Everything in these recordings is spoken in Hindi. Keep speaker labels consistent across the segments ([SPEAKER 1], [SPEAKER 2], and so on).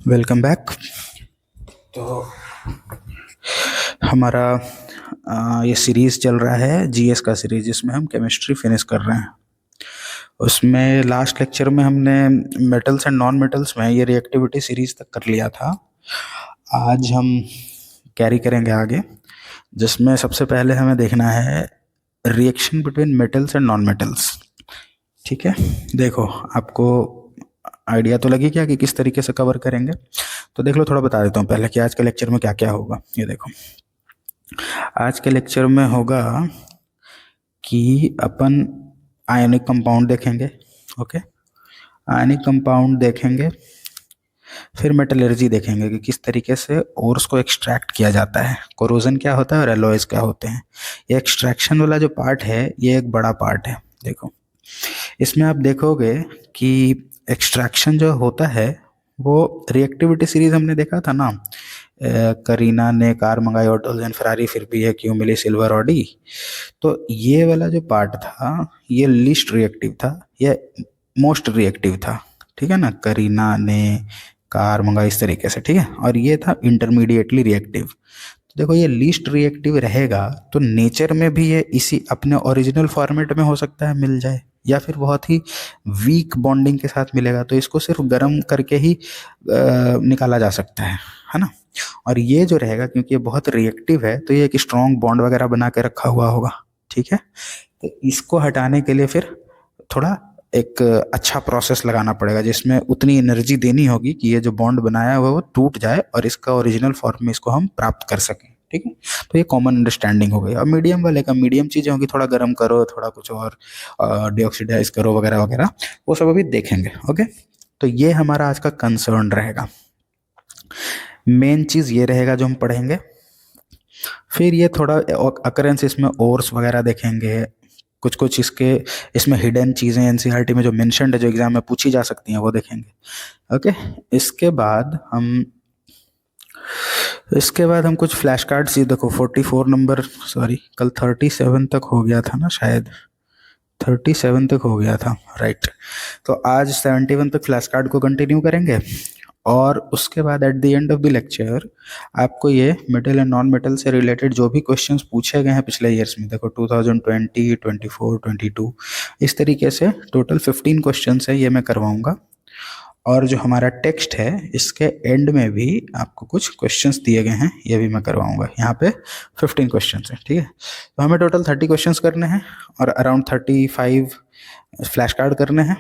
[SPEAKER 1] Welcome back. तो हमारा ये सीरीज़ चल रहा है जीएस का सीरीज, जिसमें हम केमिस्ट्री फिनिश कर रहे हैं। उसमें लास्ट लेक्चर में हमने मेटल्स एंड नॉन मेटल्स में ये रिएक्टिविटी सीरीज तक कर लिया था। आज हम कैरी करेंगे आगे, जिसमें सबसे पहले हमें देखना है reaction between metals and non metals. ठीक है, देखो आपको आइडिया तो लगी क्या कि किस तरीके से कवर करेंगे। तो देख लो, थोड़ा बता देता हूँ पहले कि आज के लेक्चर में क्या क्या होगा। ये देखो, आज के लेक्चर में होगा कि अपन आयनिक कंपाउंड देखेंगे। ओके, आयनिक कंपाउंड देखेंगे, फिर मेटलर्जी देखेंगे कि किस तरीके से ओर्स को एक्सट्रैक्ट किया जाता है, कोरोजन क्या होता है और एलॉयज क्या होते हैं। ये एक्सट्रैक्शन वाला जो पार्ट है ये एक बड़ा पार्ट है। देखो, इसमें आप देखोगे कि एक्सट्रैक्शन जो होता है वो रिएक्टिविटी सीरीज हमने देखा था ना। करीना ने कार मंगाई ऑटोजन फरारी फिर भी है क्यों मिली सिल्वर ऑडी। तो ये वाला जो पार्ट था ये लीस्ट रिएक्टिव था, ये मोस्ट रिएक्टिव था। ठीक है ना, करीना ने कार मंगाई इस तरीके से। ठीक है, और ये था इंटरमीडिएटली रिएक्टिव। तो देखो, ये लीस्ट रिएक्टिव रहेगा तो नेचर में भी ये इसी अपने ओरिजिनल फॉर्मेट में हो सकता है मिल जाए, या फिर बहुत ही वीक बॉन्डिंग के साथ मिलेगा तो इसको सिर्फ गर्म करके ही निकाला जा सकता है ना। और ये जो रहेगा, क्योंकि ये बहुत रिएक्टिव है तो ये एक स्ट्रॉन्ग बॉन्ड वगैरह बना के रखा हुआ होगा। ठीक है, तो इसको हटाने के लिए फिर थोड़ा एक अच्छा प्रोसेस लगाना पड़ेगा, जिसमें उतनी एनर्जी देनी होगी कि ये जो बॉन्ड बनाया हुआ है वो टूट जाए और इसका ओरिजिनल फॉर्म में इसको हम प्राप्त कर सकें। ठीक है, तो ये कॉमन अंडरस्टैंडिंग हो गई। अब मीडियम वाले का मीडियम चीज़ें होंगी, थोड़ा गर्म करो, थोड़ा कुछ और डिऑक्सीडाइज करो वगैरह वगैरह, वो सब अभी देखेंगे। ओके, तो ये हमारा आज का कंसर्न रहेगा। मेन चीज़ ये रहेगा जो हम पढ़ेंगे। फिर ये थोड़ा अकरेंस इसमें ओर्स वगैरह देखेंगे, कुछ कुछ इसके इसमें हिडन चीज़ें एनसीईआरटी में जो मेंशन्ड है, जो एग्जाम में पूछी जा सकती हैं, वो देखेंगे। ओके, इसके बाद हम कुछ फ्लैश कार्ड्स, ये देखो 44 नंबर, सॉरी कल 37 तक हो गया था ना, शायद 37 तक हो गया था, राइट। तो आज 71 तक फ्लैश कार्ड को कंटिन्यू करेंगे और उसके बाद at the end of the lecture आपको ये मेटल एंड नॉन मेटल से रिलेटेड जो भी क्वेश्चंस पूछे गए हैं पिछले ईयर्स में, देखो 2020, 24, 22, इस तरीके से टोटल 15 क्वेश्चंस है, ये मैं करवाऊंगा। और जो हमारा टेक्स्ट है इसके एंड में भी आपको कुछ क्वेश्चंस दिए गए हैं, ये भी मैं करवाऊंगा। यहाँ पे 15 क्वेश्चंस है। ठीक है, तो हमें टोटल 30 क्वेश्चंस करने हैं और अराउंड 35 फ्लैश कार्ड करने हैं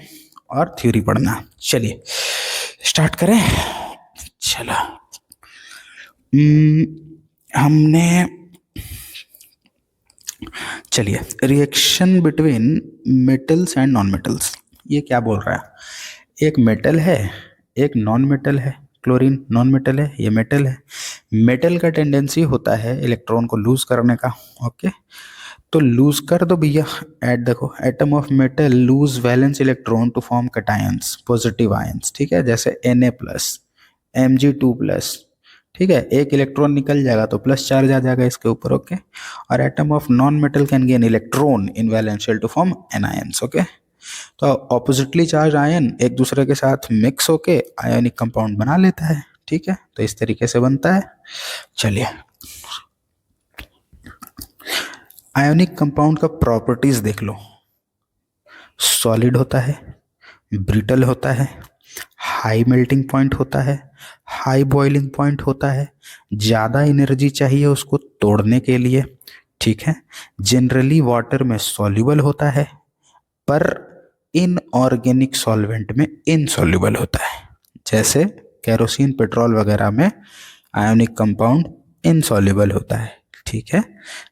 [SPEAKER 1] और थ्योरी पढ़ना है। चलिए स्टार्ट करें। चलो, हमने चलिए reaction between metals and non metals, ये क्या बोल रहा है। एक मेटल है, एक नॉन मेटल है। क्लोरीन नॉन मेटल है, ये मेटल है। मेटल का टेंडेंसी होता है इलेक्ट्रॉन को लूज करने का। ओके, तो लूज कर दो भैया। देखो, atom of metal lose valence electron to form cations, positive ions. ठीक है, जैसे Na+, Mg2+। ठीक है, एक इलेक्ट्रॉन निकल जाएगा तो प्लस चार्ज आ जाएगा इसके ऊपर। ओके, और atom of non metal can gain electron in valence shell to form anions. Okay, तो ऑपोजिटली चार्ज आयन एक दूसरे के साथ मिक्स होके आयनिक कंपाउंड बना लेता है। ठीक है, तो इस तरीके से बनता है। चलिए, आयनिक कंपाउंड का प्रॉपर्टीज देख लो। सॉलिड होता है, ब्रिटल होता है, हाई मेल्टिंग पॉइंट होता है, हाई बॉइलिंग पॉइंट होता है, ज़्यादा एनर्जी चाहिए उसको तोड़ने के लिए। ठीक है, जनरली वाटर में सॉल्युबल होता है पर इनऑर्गेनिक सॉल्वेंट में इनसॉल्युबल होता है। जैसे केरोसिन, पेट्रोल वगैरह में आयोनिक कंपाउंड इनसॉल्युबल होता है। ठीक है,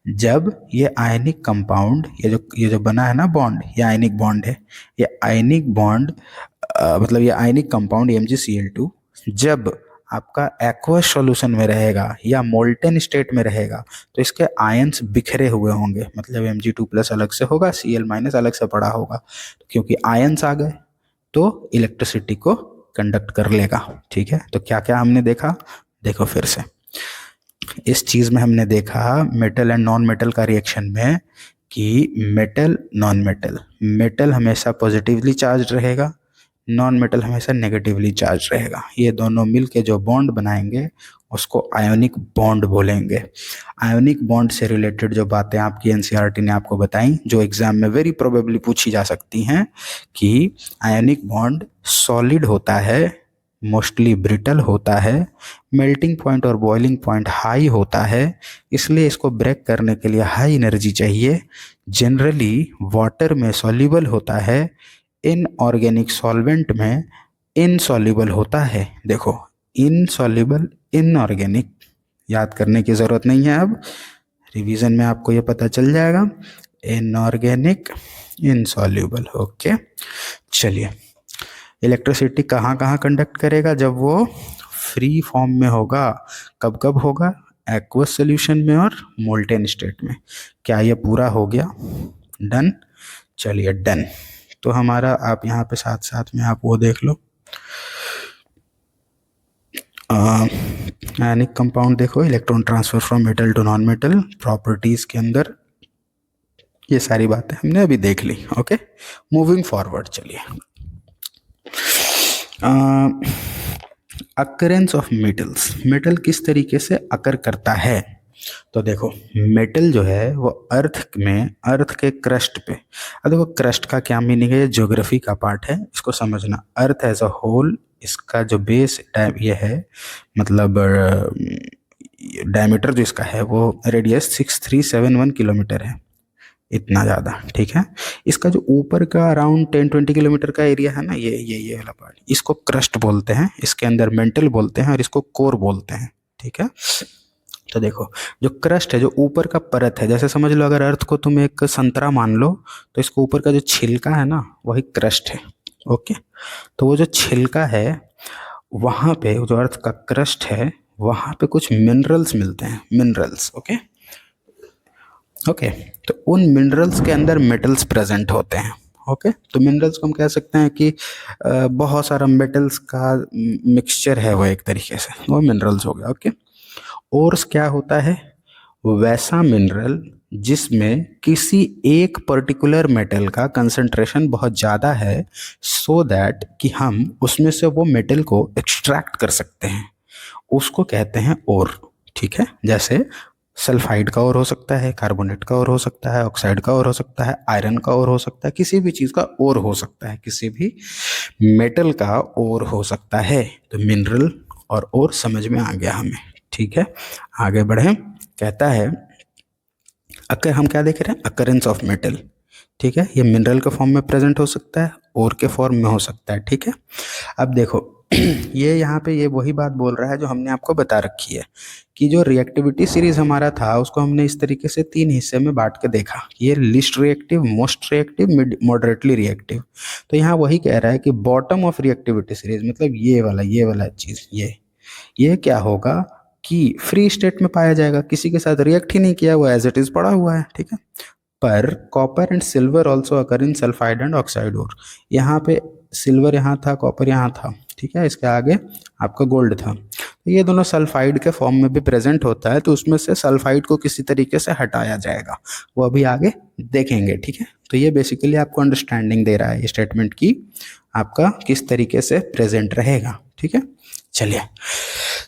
[SPEAKER 1] जब ये आयनिक कंपाउंड, ये जो बना है ना बॉन्ड, ये आयनिक बॉन्ड है। ये आयनिक बॉन्ड मतलब ये आयनिक कंपाउंड MgCl2 जब आपका एक्वस सॉल्यूशन में रहेगा या मोल्टेन स्टेट में रहेगा तो इसके आयंस बिखरे हुए होंगे, मतलब Mg2+ अलग से होगा, Cl- अलग से पड़ा होगा। क्योंकि आयंस आ गए तो इलेक्ट्रिसिटी को कंडक्ट कर लेगा। ठीक है, तो क्या क्या हमने देखा, देखो फिर से। इस चीज में हमने देखा मेटल एंड नॉन मेटल का रिएक्शन में कि मेटल नॉन मेटल, मेटल हमेशा पॉजिटिवली चार्ज रहेगा, नॉन मेटल हमेशा नेगेटिवली चार्ज रहेगा। ये दोनों मिलके जो बॉन्ड बनाएंगे उसको आयोनिक बॉन्ड बोलेंगे। आयोनिक बॉन्ड से रिलेटेड जो बातें आपकी एनसीईआरटी ने आपको बताई, जो एग्जाम में वेरी प्रोबेबली पूछी जा सकती हैं, कि आयोनिक बॉन्ड सॉलिड होता है, मोस्टली ब्रिटल होता है, मेल्टिंग पॉइंट और बॉइलिंग पॉइंट हाई होता है, इसलिए इसको ब्रेक करने के लिए हाई एनर्जी चाहिए, जनरली वाटर में सॉल्युबल होता है, इनऑर्गेनिक सॉल्वेंट में इनसॉल्युबल होता है। देखो, इनसॉल्युबल, इनऑर्गेनिक, याद करने की ज़रूरत नहीं है, अब रिवीजन में आपको ये पता चल जाएगा। Inorganic, insoluble. ओके, चलिए, इलेक्ट्रिसिटी कहाँ कहाँ कंडक्ट करेगा? जब वो फ्री फॉर्म में होगा। कब कब होगा? एक्वस सोल्यूशन में और मोल्टेन स्टेट में। क्या ये पूरा हो गया? डन। चलिए, डन। तो हमारा, आप यहाँ पे साथ साथ में आप वो देख लो, आयनिक कंपाउंड देखो, electron transfer from metal to non metal, properties के अंदर ये सारी बातें हमने अभी देख ली। ओके, मूविंग फॉरवर्ड, चलिए, अकरेंस ऑफ मेटल्स। मेटल किस तरीके से अकर करता है? तो देखो, मेटल जो है वो अर्थ में, अर्थ के क्रस्ट पे, अब देखो क्रस्ट का क्या मीनिंग है, ये ज्योग्राफी का पार्ट है, इसको समझना। अर्थ एज अ होल, इसका जो बेस ये है, मतलब डायमीटर जो इसका है वो रेडियस 6371 किलोमीटर है, इतना ज़्यादा, ठीक है। इसका जो ऊपर का अराउंड 10-20 किलोमीटर का एरिया है ना, ये वाला पार्ट, इसको क्रस्ट बोलते हैं, इसके अंदर मेंटल बोलते हैं और इसको कोर बोलते हैं, ठीक है। तो देखो, जो क्रस्ट है, जो ऊपर का परत है, जैसे समझ लो अगर अर्थ को तुम एक संतरा मान लो, तो इसको ऊपर का जो छिलका है ना, वही क्रस्ट है। ओके, तो वो जो छिलका है, वहाँ पे जो अर्थ का क्रस्ट है, वहाँ पे कुछ मिनरल्स मिलते हैं, मिनरल्स। ओके ओके, तो उन मिनरल्स के अंदर मेटल्स प्रेजेंट होते हैं। ओके, तो मिनरल्स को हम कह सकते हैं कि बहुत सारा मेटल्स का मिक्सचर है वो, एक तरीके से वो मिनरल्स हो गया। ओके, ओर्स क्या होता है? वैसा मिनरल जिसमें किसी एक पर्टिकुलर मेटल का कंसंट्रेशन बहुत ज़्यादा है, सो दैट कि हम उसमें से वो मेटल को एक्सट्रैक्ट कर सकते हैं, उसको कहते हैं ओर। ठीक है, जैसे सल्फाइड का ओर हो सकता है, कार्बोनेट का ओर हो सकता है, ऑक्साइड का ओर हो सकता है, आयरन का ओर हो सकता है, किसी भी चीज़ का ओर हो सकता है, किसी भी मेटल का ओर हो सकता है। तो मिनरल और ओर समझ में आ गया हमें, ठीक है। आगे बढ़े, कहता है अकर, हम क्या देख रहे हैं? अकरेंस ऑफ मेटल, ठीक है। ये मिनरल के फॉर्म में प्रेजेंट हो सकता है, ओर के फॉर्म में हो सकता है, ठीक है। अब देखो ये यहाँ पे ये वही बात बोल रहा है जो हमने आपको बता रखी है, कि जो रिएक्टिविटी सीरीज हमारा था उसको हमने इस तरीके से 3 हिस्से में बांट के देखा, ये least reactive, most reactive, moderately reactive. तो यहाँ वही कह रहा है कि बॉटम ऑफ रिएक्टिविटी सीरीज, मतलब ये वाला चीज़, ये क्या होगा कि फ्री स्टेट में पाया जाएगा, किसी के साथ रिएक्ट ही नहीं किया हुआ, एज इट इज पड़ा हुआ है, ठीक है। पर copper and silver also occur in sulphide and oxide ore. यहाँ पे सिल्वर यहाँ था, कॉपर यहाँ था, ठीक है, इसके आगे आपका गोल्ड था। तो ये दोनों सल्फाइड के फॉर्म में भी प्रेजेंट होता है, तो उसमें से सल्फाइड को किसी तरीके से हटाया जाएगा, वो अभी आगे देखेंगे, ठीक है। तो ये बेसिकली आपको अंडरस्टैंडिंग दे रहा है, ये स्टेटमेंट की आपका किस तरीके से प्रेजेंट रहेगा, ठीक है। चलिए,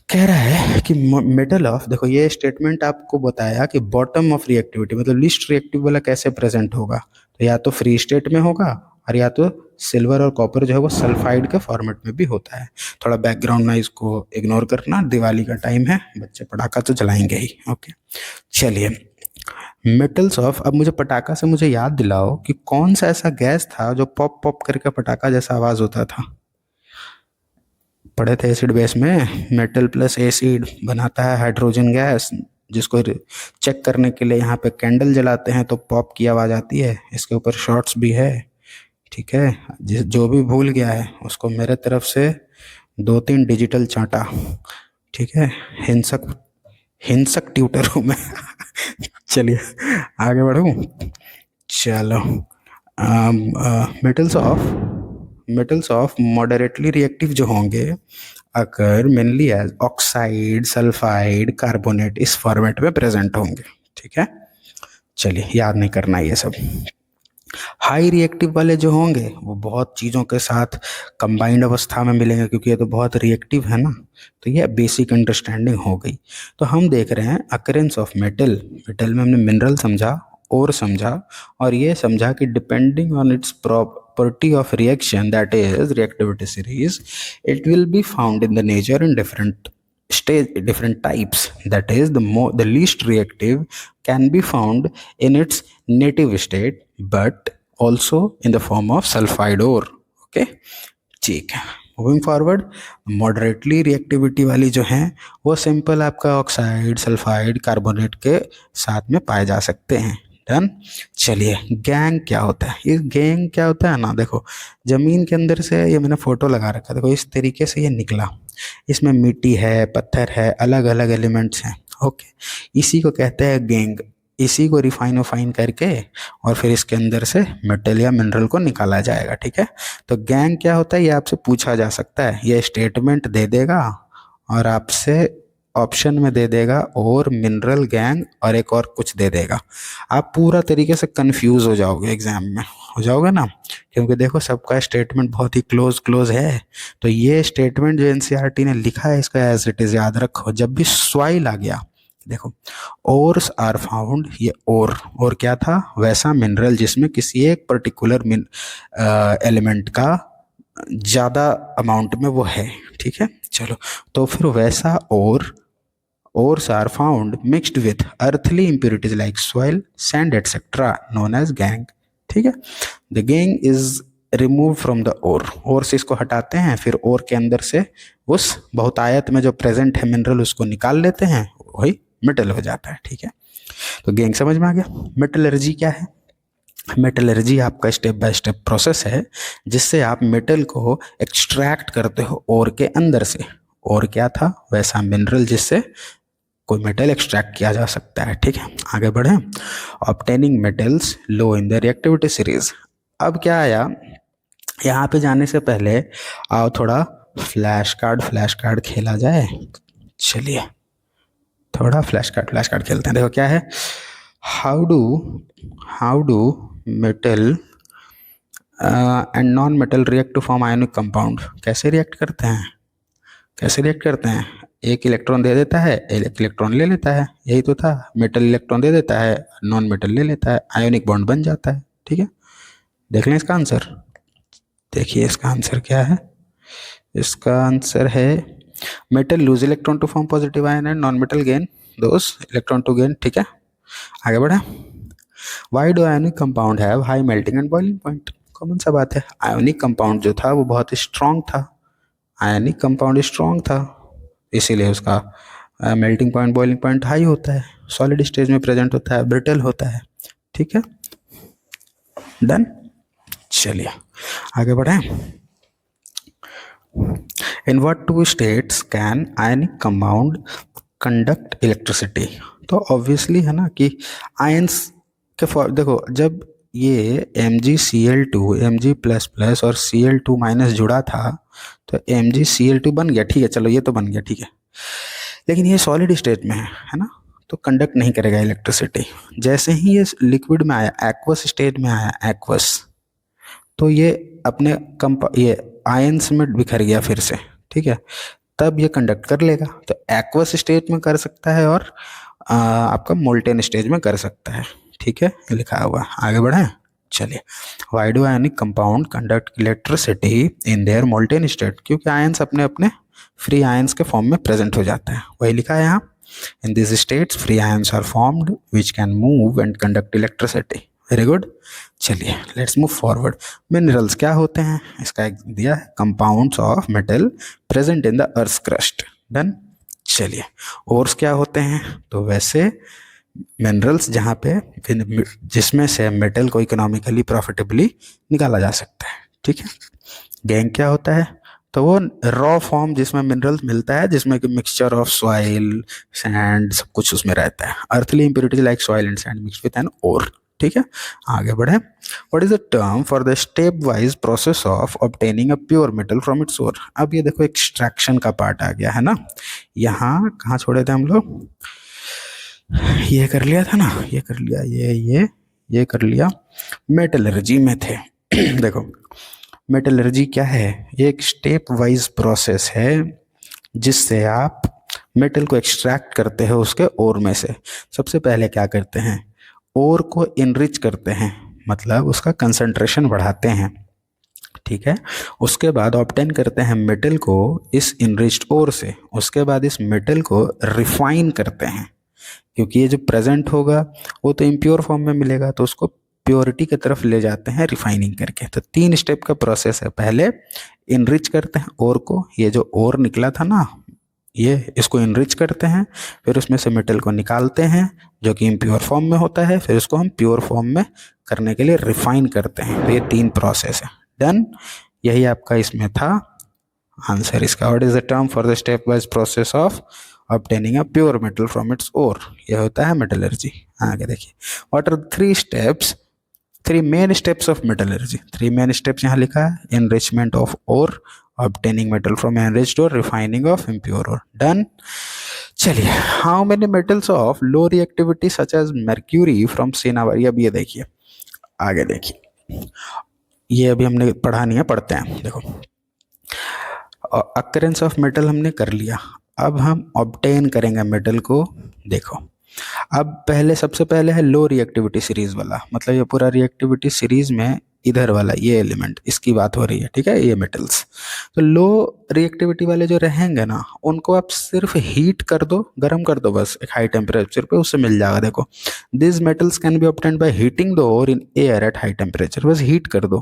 [SPEAKER 1] कह रहा है कि मेटल ऑफ, देखो ये स्टेटमेंट आपको बताया कि बॉटम ऑफ रिएक्टिविटी मतलब लिस्ट रिएक्टिव वाला कैसे प्रेजेंट होगा, तो या तो फ्री स्टेट में होगा और या तो सिल्वर और कॉपर जो है वो सल्फाइड के फॉर्मेट में भी होता है। थोड़ा बैकग्राउंड नॉइज को इग्नोर करना, दिवाली का टाइम है, बच्चे पटाखा तो जलाएंगे ही। ओके, चलिए, मेटल्स ऑफ। अब मुझे पटाखा से मुझे याद दिलाओ कि कौन सा ऐसा गैस था जो पॉप पॉप करके पटाखा जैसा आवाज होता था? पढ़े थे एसिड बेस में, मेटल प्लस एसिड बनाता है हाइड्रोजन गैस, जिसको चेक करने के लिए यहाँ पे कैंडल जलाते हैं तो पॉप की आवाज़ आती है। इसके ऊपर शॉर्ट्स भी है, ठीक है। जो भी भूल गया है उसको मेरे तरफ से 2-3 डिजिटल चांटा, ठीक है। हिंसक हिंसक ट्यूटर हूँ मैं चलिए आगे बढ़ूँ, चलो। मेटल्स ऑफ मॉडरेटली रिएक्टिव जो होंगे अगर mainly as oxide, sulphide, carbonate, इस फॉर्मेट में प्रेजेंट होंगे, ठीक है। चलिए, याद नहीं करना ये सब। हाई रिएक्टिव वाले जो होंगे वो बहुत चीज़ों के साथ कंबाइंड अवस्था में मिलेंगे, क्योंकि ये तो बहुत रिएक्टिव है ना। तो ये बेसिक अंडरस्टैंडिंग हो गई। तो हम देख रहे हैं अकरेंस ऑफ मेटल। मेटल में हमने मिनरल समझा, और समझा, और ये समझा कि depending on it's property of reaction, that is reactivity series, it will be found in the nature in different stage, different types. That is the least reactive can be found in its native state, but also in the form of sulfide ore. Okay, ठीक है। मूविंग फॉरवर्ड, मॉडरेटली रिएक्टिविटी वाली जो हैं वो सिंपल आपका ऑक्साइड, सल्फाइड, कार्बोनेट के साथ में पाए जा सकते हैं। डन। चलिए, गैंग क्या होता है? ये गैंग क्या होता है ना, देखो जमीन के अंदर से, ये मैंने फोटो लगा रखा है, देखो इस तरीके से ये निकला। इसमें मिट्टी है, पत्थर है, अलग अलग एलिमेंट्स हैं। ओके, इसी को कहते हैं गैंग। इसी को रिफाइन वफाइन करके और फिर इसके अंदर से मेटल या मिनरल को निकाला जाएगा। ठीक है, तो गैंग क्या होता है ये आपसे पूछा जा सकता है। ये स्टेटमेंट दे देगा और आपसे ऑप्शन में दे देगा और मिनरल गैंग और एक और कुछ दे देगा। आप पूरा तरीके से कंफ्यूज हो जाओगे, एग्जाम में हो जाओगे ना, क्योंकि देखो सबका स्टेटमेंट बहुत ही क्लोज क्लोज है। तो ये स्टेटमेंट जो एनसीईआरटी ने लिखा है इसका एज इट इज याद रखो। जब भी सॉइल आ गया, देखो ओर्स आर फाउंड, ये और क्या था? वैसा मिनरल जिसमें किसी एक पर्टिकुलर एलिमेंट का ज़्यादा अमाउंट में वो है। ठीक है, चलो, तो फिर वैसा ores are found mixed with earthly impurities like soil, sand, etc., known as gangue। ठीक है, the gangue is removed from the ore से इसको हटाते हैं, फिर ore के अंदर से उस बहुतायत में जो प्रेजेंट है मिनरल उसको निकाल लेते हैं, वही मेटल हो जाता है। ठीक है, तो गैंग समझ में आ गया। मेटलर्जी क्या है? मेटलर्जी आपका स्टेप बाय स्टेप प्रोसेस है जिससे आप मेटल को एक्सट्रैक्ट करते हो ओर के अंदर से। और क्या था? वैसा मिनरल जिससे कोई मेटल एक्सट्रैक्ट किया जा सकता है। ठीक है, आगे बढ़े। Obtaining metals low in the reactivity series. अब क्या आया, यहाँ पे जाने से पहले आओ थोड़ा फ्लैश कार्ड खेला जाए। चलिए, थोड़ा फ्लैश कार्ड खेलते हैं। देखो क्या है, how do metal and non metal react to form ionic compound. कैसे रिएक्ट करते हैं? एक इलेक्ट्रॉन दे देता है, एक इलेक्ट्रॉन ले लेता है, यही तो था। मेटल इलेक्ट्रॉन दे देता है, नॉन मेटल ले लेता है, आयोनिक बॉन्ड बन जाता है। ठीक है, देख लें इसका आंसर। देखिए इसका आंसर क्या है। इसका आंसर है metal lose electron to form positive ion and non metal gain those electron to gain. ठीक है, आगे बढ़े। Why do ionic compound have high melting and boiling point. Common सा बात है, आयोनिक कंपाउंड जो था वो बहुत स्ट्रॉन्ग था। आयनिक कंपाउंड स्ट्रॉन्ग था, इसीलिए उसका melting point, boiling point high होता है, सॉलिड स्टेज में प्रेजेंट होता है, ब्रिटल होता है। ठीक है, डन। चलिए आगे बढ़ें। In what two states can ionic compound conduct electricity. तो ऑब्वियसली है ना कि आयंस के देखो, जब ये MgCl2 Mg++ और Cl2- जुड़ा था तो MgCl2 बन गया। ठीक है, चलो ये तो बन गया, ठीक है, लेकिन ये सॉलिड स्टेट में है ना, तो कंडक्ट नहीं करेगा इलेक्ट्रिसिटी। जैसे ही ये लिक्विड में आया, एक्वस स्टेट में आया, एक्वस, तो ये अपने ये आयंस में बिखर गया फिर से। ठीक है, तब ये कंडक्ट कर लेगा। तो एक्वस स्टेट में कर सकता है और आपका मोल्टेन स्टेज में कर सकता है। ठीक है, ये लिखा हुआ। आगे बढ़े। चलिए, why do ionic compound conduct electricity in their molten state. क्योंकि आयंस अपने अपने फ्री आयंस के फॉर्म में प्रेजेंट हो जाता है, वही लिखा है यहाँ। In this states free ions are formed which can move and conduct electricity. Very good. चलिए लेट्स मूव फॉरवर्ड। मिनरल्स क्या होते हैं? इसका एक दिया है, compounds of metal present in the earth crust. Done. चलिए, ओर्स क्या होते हैं? तो वैसे मिनरल्स जहाँ पे जिसमें से मेटल को इकोनॉमिकली प्रॉफिटेबली निकाला जा सकता है। ठीक है, गैंग क्या होता है? तो वो रॉ फॉर्म जिसमें मिनरल्स मिलता है, जिसमें कि मिक्सचर ऑफ सॉइल, सैंड, सब कुछ उसमें रहता है। Earthly impurities like soil and sand mix with an ore. ठीक है, आगे बढ़े। What is the term for the stepwise process of obtaining a pure metal from its ore. अब ये देखो एक्सट्रैक्शन का पार्ट आ गया है ना। यहाँ कहाँ छोड़े थे हम लोग? ये कर लिया था ना, ये कर लिया, ये कर लिया। मेटलर्जी में थे देखो मेटलर्जी क्या है, ये एक स्टेप वाइज प्रोसेस है जिससे आप मेटल को एक्सट्रैक्ट करते हो उसके ओर में से। सबसे पहले क्या करते हैं, ओर को इनरिच करते हैं, मतलब उसका कंसंट्रेशन बढ़ाते हैं, ठीक है। उसके बाद ऑब्टेन करते हैं मेटल को इस इनरिच्ड ओर से। उसके बाद इस मेटल को रिफाइन करते हैं, क्योंकि ये जो प्रेजेंट होगा वो तो इम्प्योर फॉर्म में मिलेगा, तो उसको प्योरिटी की तरफ ले जाते हैं रिफाइनिंग करके। तो 3 स्टेप का प्रोसेस है। पहले इनरिच करते हैं ओर को, ये जो ओर निकला था ना, ये इसको इनरिच करते हैं, फिर उसमें से मेटल को निकालते हैं जो कि इम्प्योर फॉर्म में होता है, फिर उसको हम प्योर फॉर्म में करने के लिए रिफाइन करते हैं। तो ये 3 प्रोसेस है। डन, यही आपका इसमें था आंसर इसका। What is the term for the stepwise process of obtaining a pure metal from its ore, यह होता है मेटलर्जी। आगे देखिए, what are 3 main steps of metallurgy। 3 main steps यहाँ लिखा है, enrichment of ore, obtaining metal from enriched ore, refining of impure ore। Done। चलिए, how many metals of low reactivity such as mercury from cinnabar, अब ये देखिए, आगे देखिए, ये अभी हमने पढ़ा नहीं है, पढ़ते हैं। देखो, अकरेंस ऑफ मेटल हमने कर लिया, अब हम ऑब्टेन करेंगे मेटल को। देखो, अब पहले सबसे पहले है लो रिएक्टिविटी सीरीज वाला, मतलब ये पूरा रिएक्टिविटी सीरीज में इधर वाला ये एलिमेंट, इसकी बात हो रही है, ठीक है, ये मेटल्स। तो लो रिएक्टिविटी वाले जो रहेंगे ना, उनको आप सिर्फ हीट कर दो, गर्म कर दो बस एक हाई टेम्परेचर पे, उससे मिल जाएगा। देखो, this metals can be obtained by heating the ore in air at high temperature, बस हीट कर दो।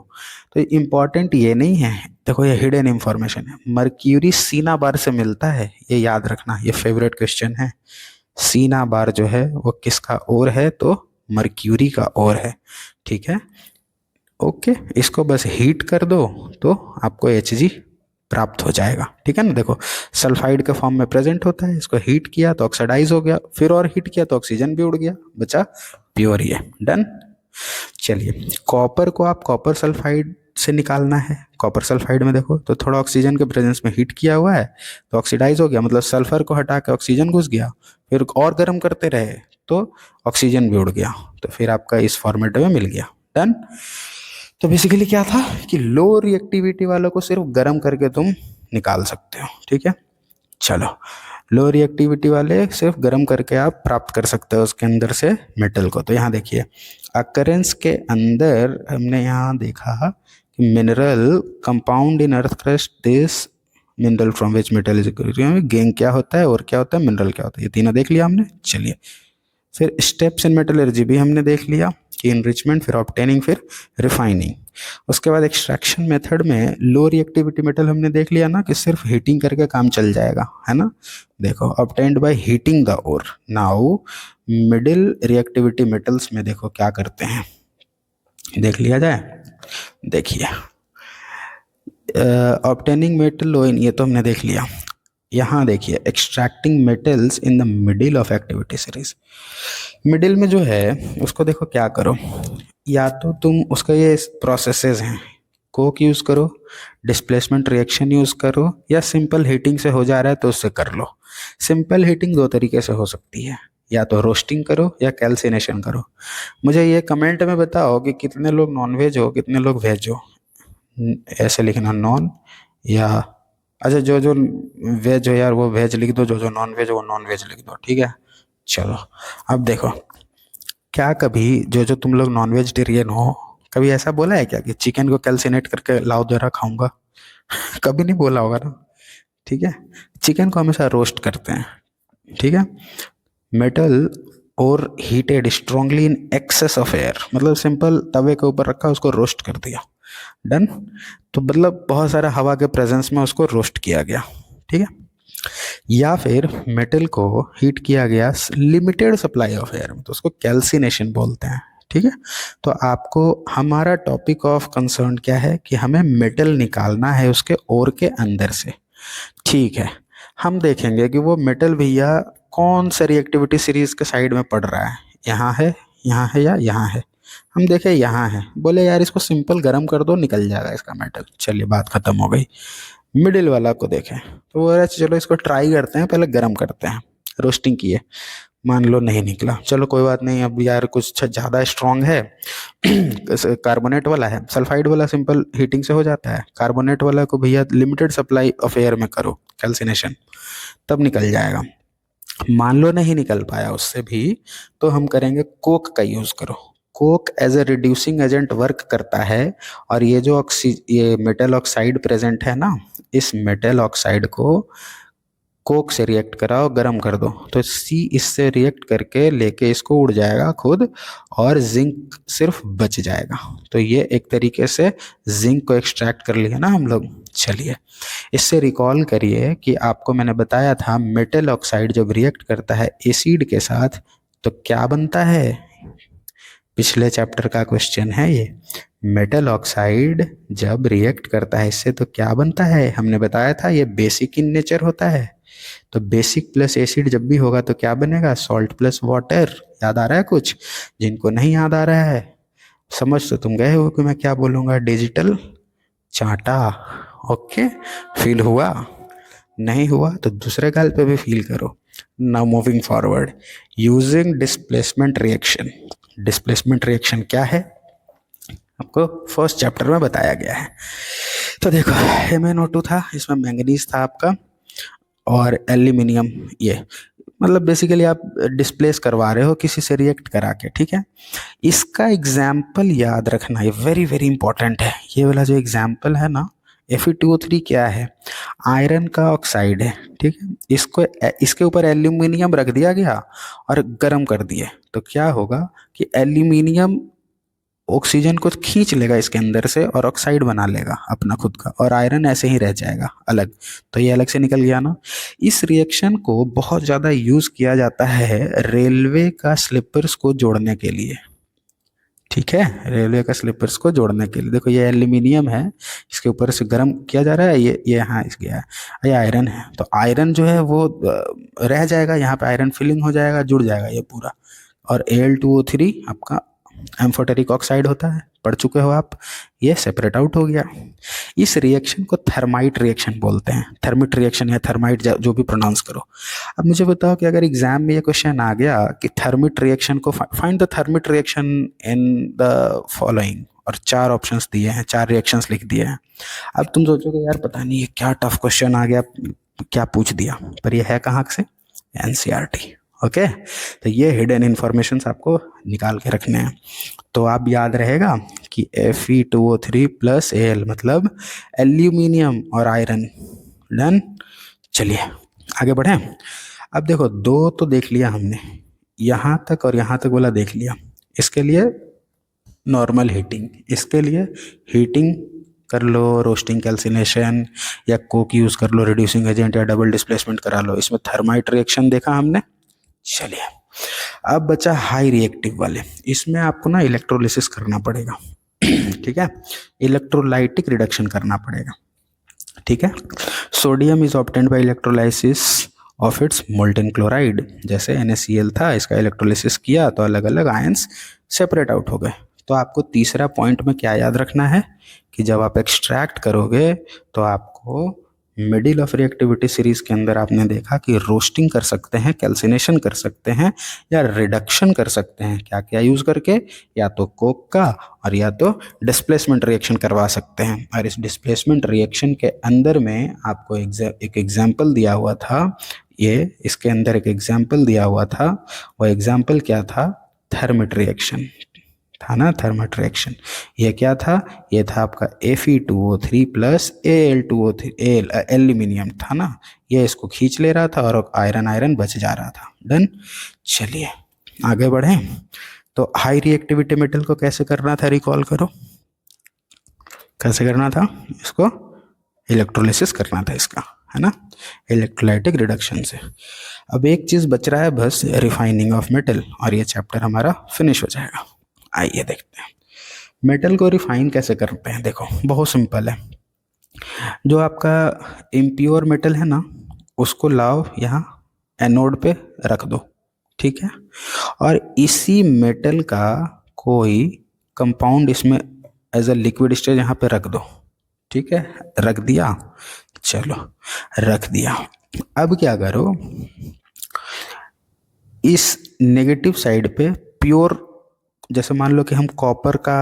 [SPEAKER 1] तो इंपॉर्टेंट ये नहीं है, देखो ये हिडन इंफॉर्मेशन है। मर्क्यूरी सीना बार से मिलता है, ये याद रखना, ये फेवरेट क्वेश्चन है। सीना बार जो है वो किसका ओर है, तो मर्क्यूरी का ओर है, ठीक है। ओके, इसको बस हीट कर दो तो आपको Hg प्राप्त हो जाएगा, ठीक है ना। देखो, सल्फाइड के फॉर्म में प्रेजेंट होता है, इसको हीट किया तो ऑक्सीडाइज हो गया, फिर और हीट किया तो ऑक्सीजन भी उड़ गया, बचा प्योर ही है। डन। चलिए, कॉपर को आप कॉपर सल्फाइड से निकालना है। कॉपर सल्फाइड में देखो तो थोड़ा ऑक्सीजन के प्रेजेंस में हीट किया हुआ है तो ऑक्सीडाइज हो गया, मतलब सल्फर को हटा के ऑक्सीजन घुस गया, फिर और गर्म करते रहे तो ऑक्सीजन भी उड़ गया, तो फिर आपका इस फॉर्मेट में मिल गया। डन। तो बेसिकली क्या था कि लो रिएक्टिविटी वालों को सिर्फ गर्म करके तुम निकाल सकते हो, ठीक है। चलो, लो रिएक्टिविटी वाले सिर्फ गर्म करके आप प्राप्त कर सकते हो उसके अंदर से मेटल को। तो यहाँ देखिए, अकरेंस के अंदर हमने यहाँ देखा कि mineral compound in earth crust, this mineral from which metal is gain क्या होता है और क्या होता है, मिनरल क्या होता है, ये तीनों देख लिया हमने। चलिए, फिर स्टेप्स इन मेटलर्जी भी हमने देख लिया कि इनरिचमेंट, फिर ऑब्टेनिंग, फिर रिफाइनिंग। उसके बाद एक्सट्रैक्शन मेथड में लो रिएक्टिविटी मेटल हमने देख लिया ना कि सिर्फ हीटिंग करके काम चल जाएगा, है ना। देखो, obtained by heating the ore. Now middle reactivity metals में देखो क्या करते हैं, देख लिया जाए। देखिए, ऑब्टेनिंग मेटल लो इन, ये तो हमने देख लिया। यहाँ देखिए, extracting metals in the middle of activity series. Middle में जो है उसको देखो क्या करो, या तो तुम उसका ये प्रोसेसेस हैं, कोक यूज़ करो, डिस्प्लेसमेंट रिएक्शन यूज़ करो, या सिंपल हीटिंग से हो जा रहा है तो उससे कर लो। सिंपल हीटिंग 2 तरीके से हो सकती है, या तो रोस्टिंग करो या कैल्सिनेशन करो। मुझे ये कमेंट में बताओ कि कितने लोग नॉनवेज हो, कितने लोग वेज हो। ऐसे लिखना, नॉन या अच्छा, जो जो वेज हो यार वो वेज लिख दो, जो जो नॉन वेज हो वो नॉन वेज लिख दो, ठीक है। चलो, अब देखो, क्या कभी जो जो तुम लोग नॉन वेजिटेरियन हो, कभी ऐसा बोला है क्या कि चिकन को कैल्सिनेट करके लाओ जरा खाऊंगा कभी नहीं बोला होगा ना, ठीक है। चिकन को हमेशा रोस्ट करते हैं, ठीक है। मेटल और heated strongly in excess of air, मतलब सिंपल तवे के ऊपर रखा, उसको रोस्ट कर दिया। डन। तो मतलब बहुत सारा हवा के प्रेजेंस में उसको रोस्ट किया गया, ठीक है। या फिर मेटल को हीट किया गया लिमिटेड सप्लाई ऑफ एयर में, तो उसको कैल्सिनेशन बोलते हैं, ठीक है। तो आपको हमारा टॉपिक ऑफ कंसर्न क्या है कि हमें मेटल निकालना है उसके ओर के अंदर से, ठीक है। हम देखेंगे कि वो मेटल भैया कौन सा रिएक्टिविटी सीरीज के साइड में पड़ रहा है, यहाँ है, यहाँ है या यहाँ है। हम देखे यहाँ है, बोले यार इसको सिंपल गर्म कर दो निकल जाएगा इसका मेटल, चलिए बात खत्म हो गई। मिडिल वाला को देखें तो वो चलो इसको ट्राई करते हैं, पहले गर्म करते हैं, रोस्टिंग किए, मान लो नहीं निकला, चलो कोई बात नहीं, अब यार कुछ ज़्यादा स्ट्रांग है कार्बोनेट वाला है, सल्फाइड वाला सिंपल हीटिंग से हो जाता है, कार्बोनेट वाला को भैया लिमिटेड सप्लाई ऑफ एयर में करो कैल्सिनेशन, तब निकल जाएगा। मान लो नहीं निकल पाया उससे भी, तो हम करेंगे कोक का यूज़ करो। Coke as a reducing agent work करता है, और ये मेटल ऑक्साइड प्रेजेंट है ना, इस मेटल ऑक्साइड को कोक से रिएक्ट कराओ, गर्म कर दो, तो सी इससे रिएक्ट करके लेके इसको उड़ जाएगा खुद, और जिंक सिर्फ बच जाएगा। तो ये एक तरीके से जिंक को एक्सट्रैक्ट कर लिया ना हम लोग। चलिए इससे रिकॉल करिए कि आपको मैंने बताया था मेटल ऑक्साइड जब रिएक्ट करता है एसिड के साथ तो क्या बनता है। पिछले चैप्टर का क्वेश्चन है ये, मेटल ऑक्साइड जब रिएक्ट करता है इससे तो क्या बनता है, हमने बताया था ये बेसिक इन नेचर होता है। तो बेसिक प्लस एसिड जब भी होगा तो क्या बनेगा, सॉल्ट प्लस वाटर। याद आ रहा है कुछ? जिनको नहीं याद आ रहा है समझ तो तुम गए हो कि मैं क्या बोलूँगा, डिजिटल चांटा। ओके, फील हुआ? नहीं हुआ तो दूसरे गाल पे भी फील करो। Now moving forward, using displacement reaction. Displacement reaction क्या है आपको फर्स्ट चैप्टर में बताया गया है। तो देखो MnO2 था, इसमें मैंगनीज था आपका, और एल्यूमिनियम, ये मतलब बेसिकली आप डिस्प्लेस करवा रहे हो किसी से रिएक्ट करा के, ठीक है। इसका एग्जाम्पल याद रखना, ये वेरी वेरी इंपॉर्टेंट है। ये वाला जो एग्जाम्पल है ना, Fe2O3 क्या है, आयरन का ऑक्साइड है, ठीक है। इसको इसके ऊपर एल्यूमिनियम रख दिया गया और गर्म कर दिए, तो क्या होगा कि एल्यूमिनियम ऑक्सीजन को खींच लेगा इसके अंदर से और ऑक्साइड बना लेगा अपना खुद का, और आयरन ऐसे ही रह जाएगा अलग। तो ये अलग से निकल गया ना। इस रिएक्शन को बहुत ज़्यादा यूज़ किया जाता है रेलवे का स्लीपर्स को जोड़ने के लिए, ठीक है, रेलवे का स्लीपर्स को जोड़ने के लिए। देखो ये एल्यूमिनियम है, इसके ऊपर से गर्म किया जा रहा है, ये हाँ इस गया है, ये आयरन है, तो आयरन जो है वो रह जाएगा यहाँ पे, आयरन फिलिंग हो जाएगा, जुड़ जाएगा ये पूरा। और Al2O3 आपका एम्फोटेरिक ऑक्साइड होता है, पढ़ चुके हो आप, ये सेपरेट आउट हो गया। इस रिएक्शन को थर्माइट रिएक्शन बोलते हैं, थर्मिट रिएक्शन या थर्माइट जो भी प्रोनाउंस करो। अब मुझे बताओ कि अगर एग्जाम में ये क्वेश्चन आ गया कि थर्मिट रिएक्शन को find the thermite reaction in the following, और 4 ऑप्शंस दिए हैं, 4 रिएक्शंस लिख दिए हैं। अब तुम सोचोगे यार पता नहीं ये क्या टफ क्वेश्चन आ गया, क्या पूछ दिया, पर ये है कहाँ से, NCERT। ओके, तो ये हिडन इंफॉर्मेशन आपको निकाल के रखने हैं। तो आप याद रहेगा कि Fe2O3 प्लस Al मतलब एल्यूमिनियम और आयरन। डन, चलिए आगे बढ़ें। अब देखो 2 तो देख लिया हमने, यहाँ तक और यहाँ तक वाला देख लिया। इसके लिए नॉर्मल हीटिंग, इसके लिए हीटिंग कर लो, रोस्टिंग कैल्सिनेशन, या कोक यूज़ कर लो रिड्यूसिंग एजेंट, या डबल डिस्प्लेसमेंट करा लो। इसमें थर्माइट रिएक्शन देखा हमने। चलिए अब बचा हाई रिएक्टिव वाले, इसमें आपको ना इलेक्ट्रोलिसिस करना पड़ेगा ठीक है, इलेक्ट्रोलाइटिक रिडक्शन करना पड़ेगा, ठीक है। Sodium is obtained by electrolysis of its molten chloride, जैसे NaCl था, इसका इलेक्ट्रोलिसिस किया तो अलग अलग आयंस सेपरेट आउट हो गए। तो आपको तीसरा पॉइंट में क्या याद रखना है कि जब आप एक्सट्रैक्ट करोगे तो आपको मिडिल ऑफ रिएक्टिविटी सीरीज के अंदर आपने देखा कि रोस्टिंग कर सकते हैं, कैल्सिनेशन कर सकते हैं, या रिडक्शन कर सकते हैं, क्या क्या यूज करके, या तो कोक का और या तो डिस्प्लेसमेंट रिएक्शन करवा सकते हैं। और इस डिस्प्लेसमेंट रिएक्शन के अंदर में आपको एक एग्जाम्पल दिया हुआ था, ये इसके अंदर एक एग्जाम्पल दिया हुआ था, वो एग्जाम्पल क्या था, थर्मिट रिएक्शन था ना, थर्मिट रिएक्शन। ये क्या था, ये था आपका Fe2O3 प्लस Al2O3, एल्यूमिनियम था ना, ये इसको खींच ले रहा था और आयरन आयरन बच जा रहा था। डन, चलिए आगे बढ़े। तो हाई रिएक्टिविटी मेटल को कैसे करना था, रिकॉल करो, कैसे करना था, इसको इलेक्ट्रोलिसिस करना था इसका, है ना, इलेक्ट्रोलाइटिक रिडक्शन से। अब एक चीज़ बच रहा है बस, रिफाइनिंग ऑफ मेटल, और ये चैप्टर हमारा फिनिश हो जाएगा। आइए देखते हैं मेटल को रिफाइन कैसे करते हैं। देखो बहुत सिंपल है, जो आपका इम्प्योर मेटल है ना उसको लाओ यहाँ एनोड पे रख दो, ठीक है, और इसी मेटल का कोई कंपाउंड इसमें एज अ लिक्विड स्टेज यहाँ पे रख दो, ठीक है, रख दिया, चलो रख दिया। अब क्या करो, इस नेगेटिव साइड पे प्योर, जैसे मान लो कि हम कॉपर का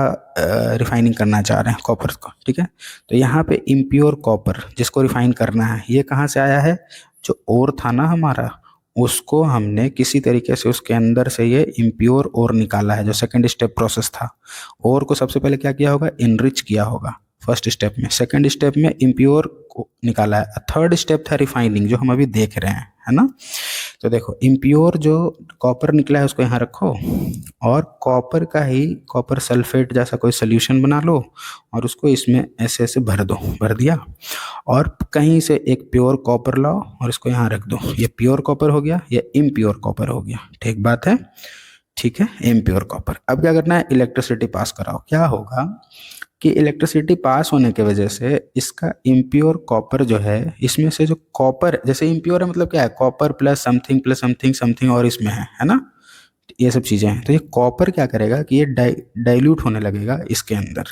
[SPEAKER 1] रिफाइनिंग करना चाह रहे हैं, कॉपर को, ठीक है, तो यहाँ पे इम्प्योर कॉपर जिसको रिफाइन करना है, ये कहाँ से आया है, जो ओर था ना हमारा, उसको हमने किसी तरीके से उसके अंदर से ये इम्प्योर ओर निकाला है, जो सेकंड स्टेप प्रोसेस था। ओर को सबसे पहले क्या किया होगा, इनरिच किया होगा फर्स्ट स्टेप में, सेकंड स्टेप में इम्प्योर को निकाला है, थर्ड स्टेप था रिफाइनिंग जो हम अभी देख रहे हैं, है ना। तो देखो इम्प्योर जो कॉपर निकला है उसको यहाँ रखो, और कॉपर का ही कॉपर सल्फेट जैसा कोई सोल्यूशन बना लो और उसको इसमें ऐसे ऐसे भर दो, भर दिया, और कहीं से एक प्योर कॉपर लाओ और इसको यहाँ रख दो, ये प्योर कॉपर हो गया, ये इम्प्योर कॉपर हो गया, ठीक बात है, ठीक है, इम्प्योर कॉपर। अब क्या करना है, इलेक्ट्रिसिटी पास कराओ, क्या होगा कि इलेक्ट्रिसिटी पास होने की वजह से इसका इम्प्योर कॉपर जो है, इसमें से जो कॉपर, जैसे इम्प्योर है मतलब क्या है, कॉपर प्लस समथिंग समथिंग और इसमें है ना, ये सब चीज़ें हैं, तो ये कॉपर क्या करेगा कि ये डाइल्यूट होने लगेगा इसके अंदर,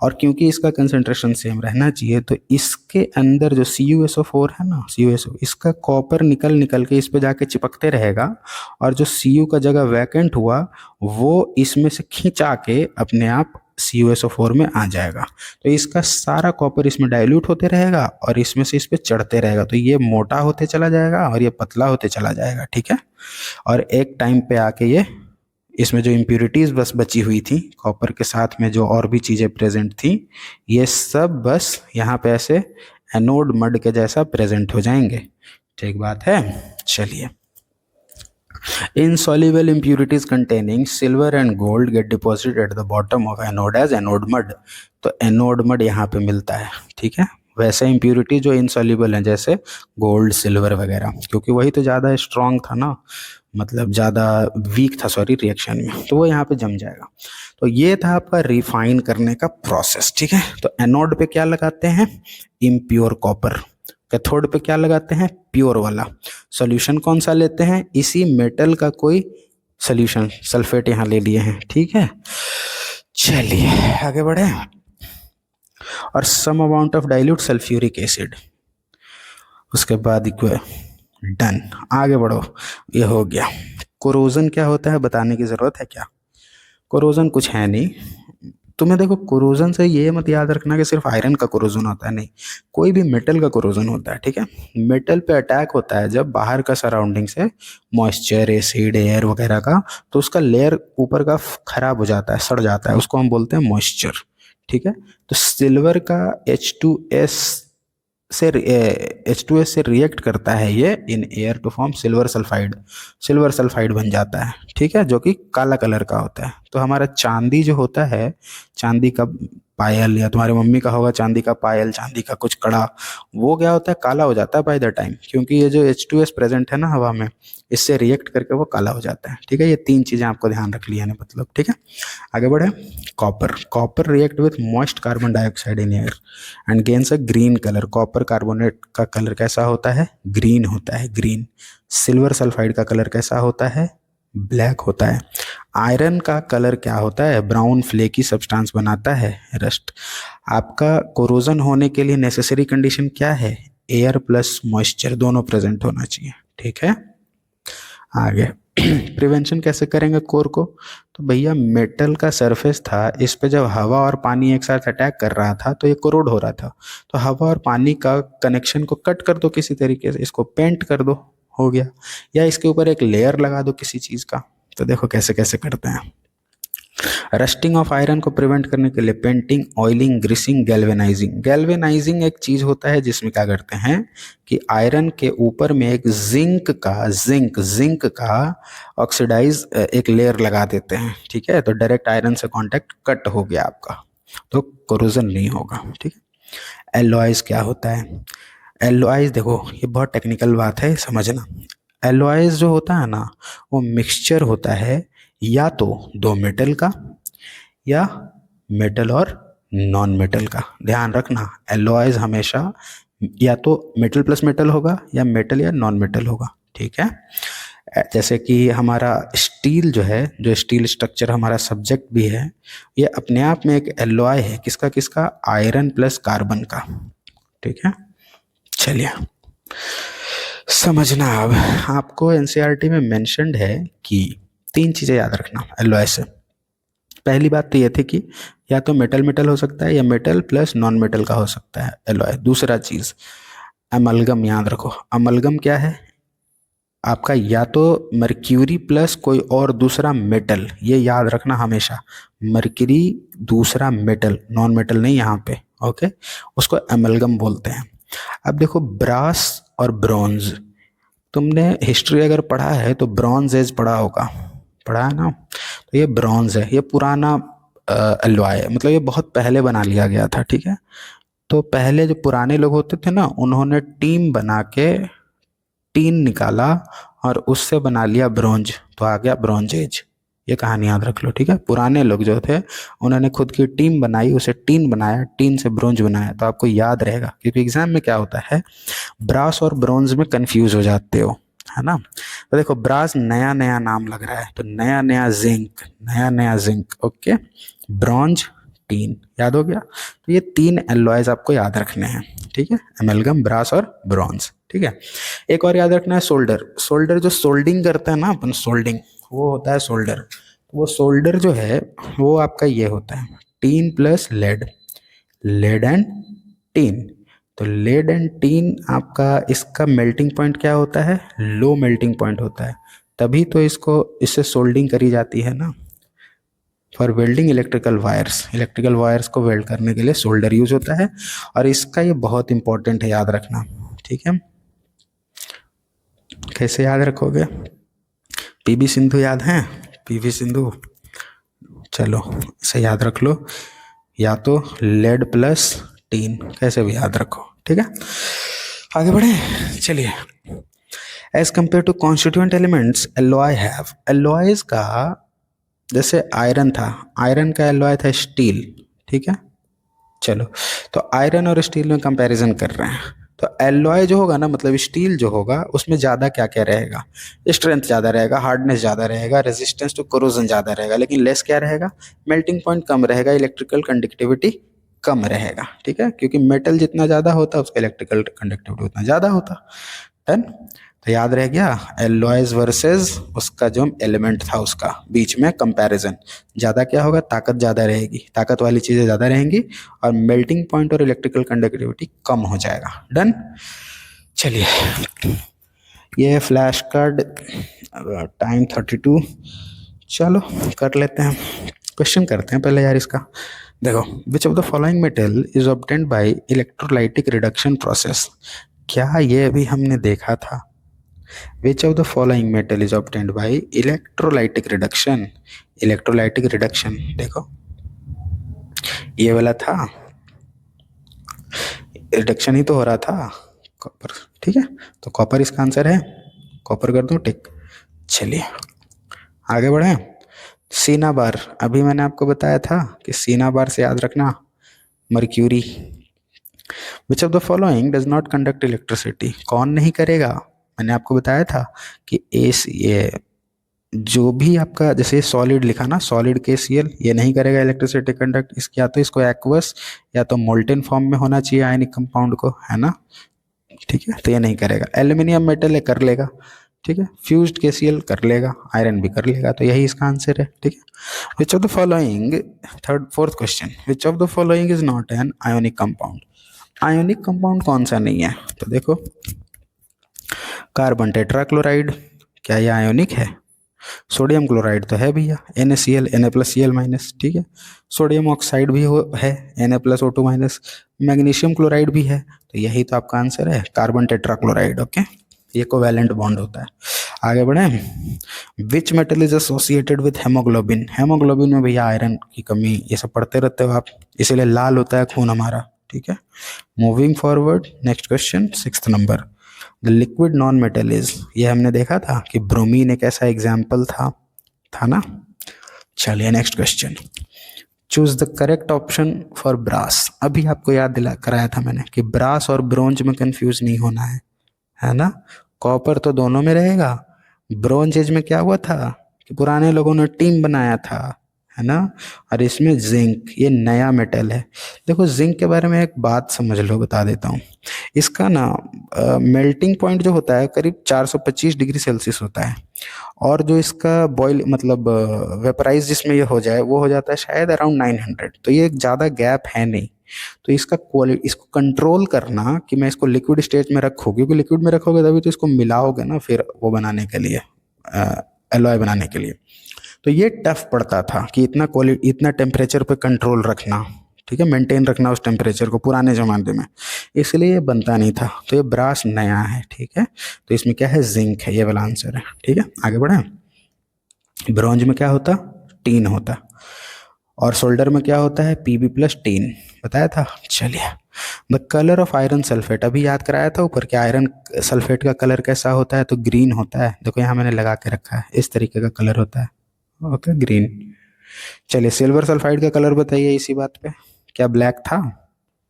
[SPEAKER 1] और क्योंकि इसका कंसंट्रेशन सेम रहना चाहिए तो इसके अंदर जो CuSO4 है ना, CuSO, इसका कॉपर निकल निकल के इस पे जाके चिपकते रहेगा, और जो Cu का जगह वैकेंट हुआ वो इसमें से खींचा के अपने आप CuSO4 में आ जाएगा, तो इसका सारा कॉपर इसमें डाइल्यूट होते रहेगा और इसमें से इस पे चढ़ते रहेगा, तो ये मोटा होते चला जाएगा और ये पतला होते चला जाएगा, ठीक है। और एक टाइम पे आके ये, इसमें जो इम्प्यूरिटीज बस बची हुई थी कॉपर के साथ में, जो और भी चीज़ें प्रेजेंट थी, ये सब बस यहाँ पे ऐसे एनोड मड के जैसा प्रेजेंट हो जाएंगे, ठीक बात है। चलिए, insoluble impurities containing silver and gold get deposited at the bottom of anode as anode mud, तो एनोड मड यहाँ पे मिलता है, ठीक है। वैसे इम्प्यूरिटी जो इनसॉल्युबल हैं जैसे गोल्ड सिल्वर वगैरह, क्योंकि वही तो ज़्यादा स्ट्रांग था ना, मतलब ज़्यादा वीक था सॉरी रिएक्शन में, तो वो यहाँ पे जम जाएगा। तो ये था आपका रिफाइन करने का प्रोसेस, ठीक है। तो एनोड पे क्या लगाते हैं, इम्प्योर कॉपर, कैथोड पे क्या लगाते हैं, प्योर वाला। सॉल्यूशन कौन सा लेते हैं, इसी मेटल का कोई सॉल्यूशन, सल्फेट यहाँ ले लिए हैं, ठीक है। चलिए आगे बढ़े, और some amount of dilute sulphuric acid, उसके बाद डन, आगे बढ़ो, ये हो गया। कोरोजन क्या होता है बताने की ज़रूरत है क्या, कोरोजन कुछ है नहीं, तुम्हें देखो कोरोजन से ये मत याद रखना कि सिर्फ आयरन का कोरोजन होता है, नहीं, कोई भी मेटल का कोरोजन होता है, ठीक है। मेटल पे अटैक होता है जब बाहर का सराउंडिंग से मॉइस्चर, एसिड, एयर वगैरह का, तो उसका लेयर ऊपर का खराब हो जाता है, सड़ जाता है, उसको हम बोलते हैं मॉइस्चर, ठीक है। तो सिल्वर का H2S से रिएक्ट करता है ये in air to form silver sulphide, silver sulphide बन जाता है, ठीक है, जो कि काला कलर का होता है। तो हमारा चांदी जो होता है, चांदी का पायल, या तुम्हारी मम्मी का होगा चांदी का पायल, चांदी का कुछ कड़ा, वो क्या होता है, काला हो जाता है बाय द टाइम, क्योंकि ये जो H2S प्रेजेंट है ना हवा में, इससे रिएक्ट करके वो काला हो जाता है, ठीक है। ये तीन चीज़ें आपको ध्यान रख लिया है मतलब, ठीक है। आगे बढ़े, copper, copper react with moist carbon dioxide in air and gains a green colour, copper carbonate का कलर कैसा होता है, ग्रीन होता है, ग्रीन। सिल्वर सल्फाइड का कलर कैसा होता है, ब्लैक होता है। आयरन का कलर क्या होता है, ब्राउन फ्लेकी सब्सटेंस बनाता है, रस्ट। आपका कोरोजन होने के लिए नेसेसरी कंडीशन क्या है, एयर प्लस मॉइस्चर दोनों प्रेजेंट होना चाहिए, ठीक है। आगे प्रिवेंशन कैसे करेंगे कोर को, तो भैया मेटल का सरफेस था, इस पे जब हवा और पानी एक साथ अटैक कर रहा था तो ये कोरोड हो रहा था, तो हवा और पानी का कनेक्शन को कट कर दो किसी तरीके से, इसको पेंट कर दो, हो गया, या इसके ऊपर एक लेयर लगा दो किसी चीज़ का। तो देखो कैसे कैसे करते हैं। रस्टिंग ऑफ आयरन को प्रिवेंट करने के लिए painting, oiling, greasing, galvanising. Galvanising एक चीज होता है जिसमें क्या करते हैं कि आयरन के ऊपर में एक जिंक का ऑक्सीडाइज एक लेयर लगा देते हैं, ठीक है। तो डायरेक्ट आयरन से कांटेक्ट कट हो गया आपका, तो कोरोजन नहीं होगा, ठीक है। एलॉयज क्या होता है, एलॉयज देखो ये बहुत टेक्निकल बात है, समझना। एलॉयज जो होता है ना, वो मिक्सचर होता है या तो दो मेटल का, या मेटल और नॉन मेटल का। ध्यान रखना, एलॉयज हमेशा या तो मेटल प्लस मेटल होगा, या मेटल या नॉन मेटल होगा, ठीक है। जैसे कि हमारा स्टील जो है, जो स्टील स्ट्रक्चर हमारा सब्जेक्ट भी है, ये अपने आप में एक एलॉय है, किसका किसका, आयरन प्लस कार्बन का, ठीक है। चलिए समझना। अब आपको एनसीईआरटी में मेंशन्ड है कि 3 चीज़ें याद रखना एलॉय से। पहली बात तो ये थी कि या तो मेटल मेटल हो सकता है या मेटल प्लस नॉन मेटल का हो सकता है एलॉय। दूसरा चीज़ अमलगम याद रखो। अमलगम क्या है? आपका या तो मर्क्यूरी प्लस कोई और दूसरा मेटल, ये याद रखना हमेशा। मर्क्यूरी दूसरा मेटल, नॉन मेटल नहीं यहाँ पे, ओके। उसको अमलगम बोलते हैं। अब देखो ब्रास और ब्रॉन्ज, तुमने हिस्ट्री अगर पढ़ा है तो ब्रॉन्ज एज पढ़ा होगा, पढ़ा है ना? तो ये ब्रॉन्ज है, ये पुराना एलॉय है, मतलब ये बहुत पहले बना लिया गया था, ठीक है। तो पहले जो पुराने लोग होते थे ना, उन्होंने टीम बना के टीन निकाला और उससे बना लिया ब्रोंज, तो आ गया ब्रॉन्ज एज। ये कहानी याद रख लो, ठीक है। पुराने लोग जो थे उन्होंने खुद की टीम बनाई, उसे टीन बनाया, टीन से ब्रोंज बनाया, तो आपको याद रहेगा। क्योंकि एग्जाम में क्या होता है, ब्रास और ब्रोंज में कंफ्यूज हो जाते हो, है ना। तो देखो ब्रास नया नया नाम लग रहा है, तो नया नया जिंक, नया नया जिंक, ओके। ब्रॉन्ज, टीन, याद हो गया। तो ये 3 एलॉयज आपको याद रखने हैं, ठीक है। एमलगम, ब्रास और ब्रॉन्ज, ठीक है। एक और याद रखना है सोल्डर। सोल्डर जो सोल्डिंग करता है ना अपन, सोल्डिंग, वो होता है सोल्डर। वो सोल्डर जो है वो आपका ये होता है tin plus lead, lead and tin. तो लेड एंड टीन आपका, इसका मेल्टिंग पॉइंट क्या होता है? लो मेल्टिंग पॉइंट होता है, तभी तो इसको, इससे सोल्डिंग करी जाती है ना। फॉर वेल्डिंग इलेक्ट्रिकल वायर्स को वेल्ड करने के लिए सोल्डर यूज होता है। और इसका ये बहुत इंपॉर्टेंट है, याद रखना, ठीक है। कैसे याद रखोगे? पीवी सिंधु याद है? पीवी सिंधु, चलो इसे याद रख लो। या तो लेड प्लस टीन, कैसे भी याद रखो, ठीक है। आगे बढ़े, चलिए। As compare to constituent elements, alloy have, alloys का जैसे आयरन था, आयरन का एलॉय था स्टील, ठीक है। चलो, तो आयरन और स्टील में कंपैरिजन कर रहे हैं, तो एलॉय जो होगा ना, मतलब स्टील जो होगा, उसमें ज़्यादा क्या क्या रहेगा? स्ट्रेंथ ज़्यादा रहेगा, हार्डनेस ज़्यादा रहेगा, रेजिस्टेंस टू कोरोजन ज़्यादा रहेगा, लेकिन लेस क्या रहेगा? मेल्टिंग पॉइंट कम रहेगा, इलेक्ट्रिकल कंडक्टिविटी कम रहेगा, ठीक है। क्योंकि मेटल जितना ज़्यादा होता उसका इलेक्ट्रिकल कंडक्टिविटी उतना ज़्यादा होता। डन। तो याद रह गया एलॉयज वर्सेस उसका जो एलिमेंट था, उसका बीच में कंपैरिजन। ज़्यादा क्या होगा? ताकत ज़्यादा रहेगी, ताकत वाली चीज़ें ज़्यादा रहेंगी, और मेल्टिंग पॉइंट और इलेक्ट्रिकल कंडक्टिविटी कम हो जाएगा। डन। चलिए, ये फ्लैश कार्ड, टाइम 32, चलो कर लेते हैं, क्वेश्चन करते हैं पहले यार इसका। देखो, विच of the following metal is obtained by electrolytic reduction process. क्या ये अभी हमने देखा था? विच of the following metal is obtained by electrolytic reduction. Electrolytic reduction, देखो ये वाला था, रिडक्शन ही तो हो रहा था, कॉपर, ठीक है। तो कॉपर इसका आंसर है, कॉपर कर दो टिक। चलिए आगे बढ़े। सीना बार, अभी मैंने आपको बताया था कि सीना बार से याद रखना mercury. Which of the following does not conduct electricity, कौन नहीं करेगा? मैंने आपको बताया था कि ये जो भी आपका, जैसे सॉलिड लिखा ना, सॉलिड KCl, ये नहीं करेगा इलेक्ट्रिसिटी कंडक्ट। इसकी या तो इसको एक्वस या तो मोल्टेन फॉर्म में होना चाहिए आयनिक कंपाउंड को, है ना, ठीक है। तो ये नहीं करेगा। एल्यूमिनियम मेटल है, कर लेगा, ठीक है। फ्यूज्ड KCl कर लेगा, आयरन भी कर लेगा, तो यही इसका आंसर है, ठीक है। विच of the following, fourth question, which of the following is not an ionic compound. Ionic compound कौन सा नहीं है? तो देखो, कार्बन टेट्राक्लोराइड, क्या ये आयोनिक है? सोडियम क्लोराइड तो है भैया, NaCl, Na+Cl-, ठीक है। सोडियम ऑक्साइड भी है, Na+O2-। मैग्नीशियम क्लोराइड भी है, तो यही तो आपका आंसर है, कार्बन टेट्राक्लोराइड, ओके। ये कोवैलेंट बॉन्ड होता है। आगे बढ़े। विच metal is associated with haemoglobin. Haemoglobin में भैया आयरन की कमी, ये सब पढ़ते रहते हो आप, इसीलिए लाल होता है खून हमारा, ठीक है। Moving forward, next question, 6th number. The liquid non metal is, ये हमने देखा था कि ब्रोमीन एक ऐसा एग्जाम्पल था ना। चलिए next question, choose the correct option for brass. अभी आपको याद दिला कराया था मैंने कि ब्रास और ब्रोंज में कंफ्यूज नहीं होना है ना। कॉपर तो दोनों में रहेगा। ब्रोंज एज में क्या हुआ था कि पुराने लोगों ने टीम बनाया था, है ना। और इसमें जिंक, ये नया मेटल है। देखो जिंक के बारे में एक बात समझ लो, बता देता हूँ। इसका ना मेल्टिंग पॉइंट जो होता है करीब 425 डिग्री सेल्सियस होता है, और जो इसका बॉयल मतलब वेपराइज जिसमें ये हो जाए वो हो जाता है शायद अराउंड 900। तो ये एक ज़्यादा गैप है नहीं। तो इसका क्वालिटी, इसको कंट्रोल करना कि मैं इसको लिक्विड स्टेज में रखूँ, क्योंकि लिक्विड में रखोगे तभी तो इसको मिलाओगे ना फिर वो बनाने के लिए, एलॉय बनाने के लिए। तो ये टफ पड़ता था कि इतना क्वालिटी, इतना टेम्परेचर पे कंट्रोल रखना, ठीक है, मेंटेन रखना उस टेम्परेचर को पुराने ज़माने में, इसलिए ये बनता नहीं था। तो ये ब्रास नया है, ठीक है। तो इसमें क्या है, जिंक है, ये वाला आंसर है, ठीक है। आगे बढ़े। ब्रॉन्ज में क्या होता, टीन होता, और सोल्डर में क्या होता है, पीबी प्लस टीन, बताया था। चलिए, the colour of iron sulphate, अभी याद कराया था ऊपर कि आयरन सल्फेट का कलर कैसा होता है, तो ग्रीन होता है। देखो यहाँ मैंने लगा के रखा है, इस तरीके का कलर होता है, ओके, ग्रीन। चलिए, सिल्वर सल्फाइड का कलर बताइए इसी बात पे, क्या ब्लैक था,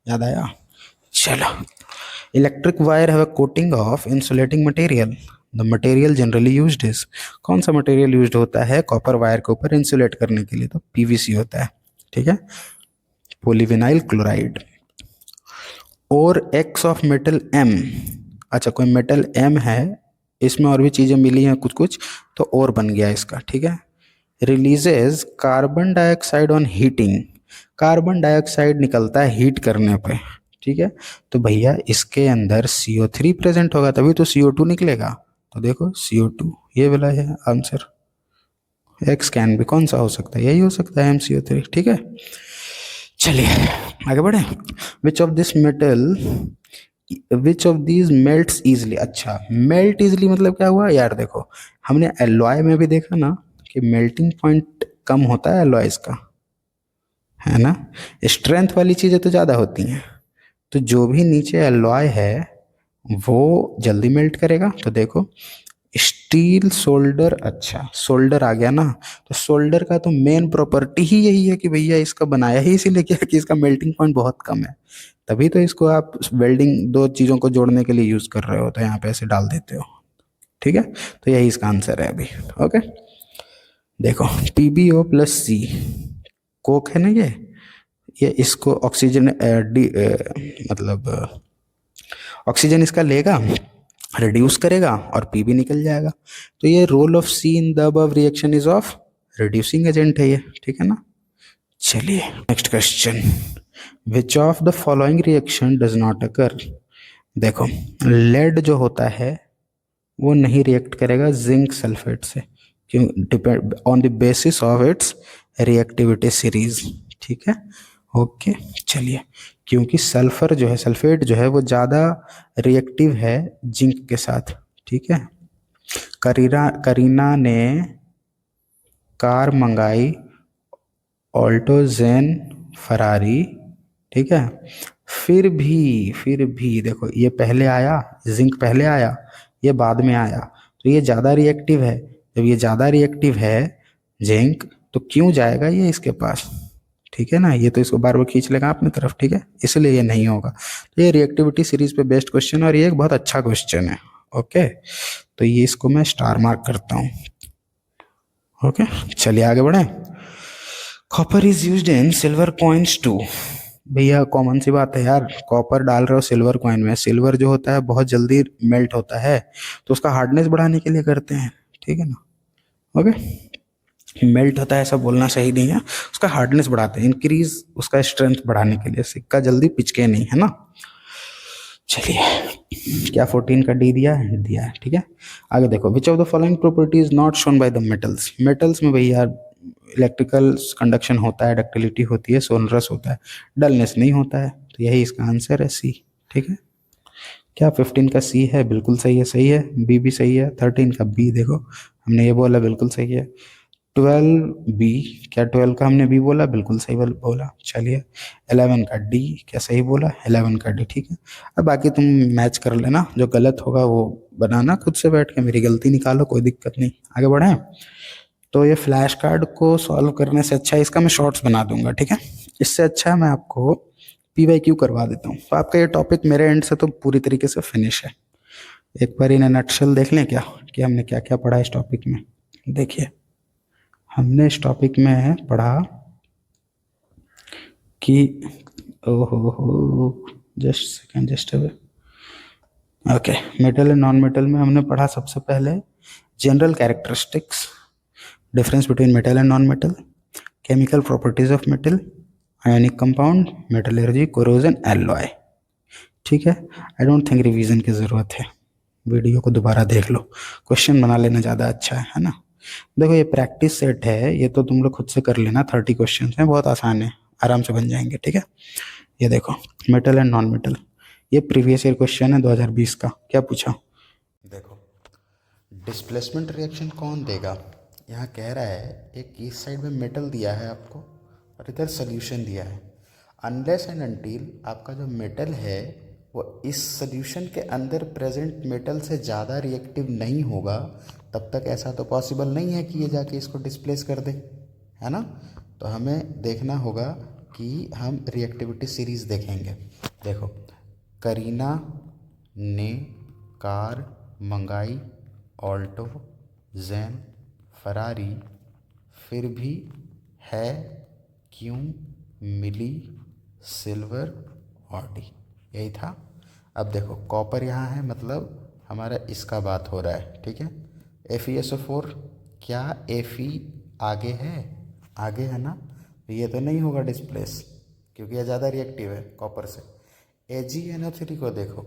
[SPEAKER 1] याद आया। चलो, electric wire have a coating of insulating material, the material generally used is, कौन सा मटेरियल यूज्ड होता है कॉपर वायर के ऊपर इंसुलेट करने के लिए, तो पीवीसी होता है, ठीक है, पॉलीविनाइल क्लोराइड। और एक्स ऑफ मेटल एम, अच्छा कोई मेटल एम है, इसमें और भी चीज़ें मिली हैं कुछ कुछ, तो और बन गया इसका, ठीक है। Releases carbon dioxide on heating, carbon dioxide निकलता है हीट करने पे, ठीक है। तो भैया इसके अंदर CO3 प्रेजेंट होगा तभी तो CO2 निकलेगा। तो देखो CO2, ये वाला है आंसर। एक्स कैन भी कौन सा हो सकता है, यही हो सकता है MCO3, ठीक है। चलिए आगे बढ़े। Which of this metal, which of these melts easily, अच्छा मेल्ट इजली मतलब क्या हुआ यार, देखो हमने एलॉय में भी देखा ना कि मेल्टिंग पॉइंट कम होता है एलॉयज का, है ना, स्ट्रेंथ वाली चीज़ें तो ज़्यादा होती हैं। तो जो भी नीचे एलॉय है वो जल्दी मेल्ट करेगा। तो देखो स्टील सोल्डर, अच्छा सोल्डर आ गया ना, तो सोल्डर का तो मेन प्रॉपर्टी ही यही है कि भैया इसका बनाया ही इसीलिए किया कि इसका मेल्टिंग पॉइंट बहुत कम है, तभी तो इसको आप वेल्डिंग दो चीज़ों को जोड़ने के लिए यूज़ कर रहे हो, तो यहाँ पे ऐसे डाल देते हो, ठीक है। तो यही इसका आंसर है अभी, ओके। देखो PbO प्लस सी, कोक है ना ये इसको ऑक्सीजन मतलब ऑक्सीजन इसका लेगा, रिड्यूस करेगा और पीबी निकल जाएगा। तो ये role of C in the above reaction is of reducing agent है ये, ठीक है ना। चलिए next question, which of the following reaction does not occur, देखो लेड जो होता है वो नहीं रिएक्ट करेगा जिंक सल्फेट से, क्यों, depend on the basis of its reactivity series, ठीक है, ओके। चलिए, क्योंकि सल्फर जो है, सल्फेट जो है वो ज़्यादा रिएक्टिव है जिंक के साथ, ठीक है। करीना ने कार मंगाई ऑल्टो जेन फरारी, ठीक है, फिर भी देखो ये पहले आया, जिंक पहले आया, ये बाद में आया, तो ये ज़्यादा रिएक्टिव है। जब ये ज़्यादा रिएक्टिव है जिंक, तो क्यों जाएगा ये इसके पास, ठीक है ना, ये तो इसको बार बार खींच लेगा अपनी तरफ, ठीक है, इसलिए ये नहीं होगा। तो ये रिएक्टिविटी सीरीज पे बेस्ड क्वेश्चन, और ये एक बहुत अच्छा क्वेश्चन है, ओके। तो ये इसको मैं स्टार मार्क करता हूँ, ओके। चलिए आगे बढ़े। Copper is used in silver coins too, भैया कॉमन सी बात है यार, कॉपर डाल रहे हो सिल्वर कॉइन में, सिल्वर जो होता है बहुत जल्दी मेल्ट होता है, तो उसका हार्डनेस बढ़ाने के लिए करते हैं, ठीक है ना, ओके। मेल्ट होता है ऐसा बोलना सही नहीं है, उसका हार्डनेस बढ़ाते हैं, इंक्रीज उसका स्ट्रेंथ बढ़ाने के लिए, सिक्का जल्दी पिचके नहीं, है ना। चलिए, क्या 14 का डी दिया है, ठीक है। आगे देखो, विच of the following property is not shown by the metals, metals में भैया इलेक्ट्रिकल कंडक्शन होता है, डक्टिलिटी होती है, सोनरस होता है, डलनेस नहीं होता है, तो यही इसका आंसर है सी, ठीक है। क्या 15 का सी है, बिल्कुल सही है, सही है, बी भी सही है। 13 का बी, देखो हमने ये बोला बिल्कुल सही है। 12 बी, क्या 12 का हमने बी बोला, बिल्कुल सही बोला। चलिए 11 का डी, क्या सही बोला, 11 का डी, ठीक है। अब बाकी तुम मैच कर लेना, जो गलत होगा वो बनाना खुद से बैठ के, मेरी गलती निकालो, कोई दिक्कत नहीं। आगे बढ़े। तो ये फ्लैश कार्ड को सॉल्व करने से अच्छा इसका मैं शॉर्ट्स बना दूंगा, ठीक है। इससे अच्छा मैं आपको PYQ करवा देता हूँ। तो आपका ये टॉपिक मेरे एंड से तो पूरी तरीके से फिनिश है। एक बार इन नटशेल देख लें क्या कि हमने क्या क्या पढ़ा इस टॉपिक में, देखिए हमने इस टॉपिक में पढ़ा कि ओहो just second just away okay, metal and non metal में हमने पढ़ा सबसे पहले general characteristics, difference between metal and non metal, chemical properties of metal, ionic compound, metallurgy, corrosion, alloy. ठीक है, आई डोंट थिंक रिवीजन की ज़रूरत है, वीडियो को दोबारा देख लो, क्वेश्चन बना लेना ज़्यादा अच्छा है ना। देखो ये प्रैक्टिस सेट है, ये तो तुम लोग खुद से कर लेना, 30 क्वेश्चन हैं, बहुत आसान है, आराम से बन जाएंगे। ठीक है, ये देखो मेटल एंड नॉन मेटल, ये प्रीवियस ईयर क्वेश्चन है 2020 का। क्या पूछा, देखो डिस्प्लेसमेंट रिएक्शन कौन देगा। यहाँ कह रहा है एक इस साइड में मेटल दिया है आपको और इधर सोल्यूशन दिया है। अनलेस एंड अनटिल आपका जो मेटल है वो इस सोल्यूशन के अंदर प्रेजेंट मेटल से ज़्यादा रिएक्टिव नहीं होगा, तब तक ऐसा तो पॉसिबल नहीं है कि ये जाके इसको डिस्प्लेस कर दे, है ना। तो हमें देखना होगा कि हम रिएक्टिविटी सीरीज़ देखेंगे। देखो करीना ने कार मंगाई, ऑल्टो, जैन, फरारी, फिर भी है क्यों मिली सिल्वर ऑडी, यही था। अब देखो कॉपर यहाँ है, मतलब हमारा इसका बात हो रहा है। ठीक है, FeSO4, क्या Fe आगे है, आगे है ना, तो ये तो नहीं होगा डिस्प्लेस क्योंकि ये ज़्यादा रिएक्टिव है कॉपर से। AgNO3 को देखो,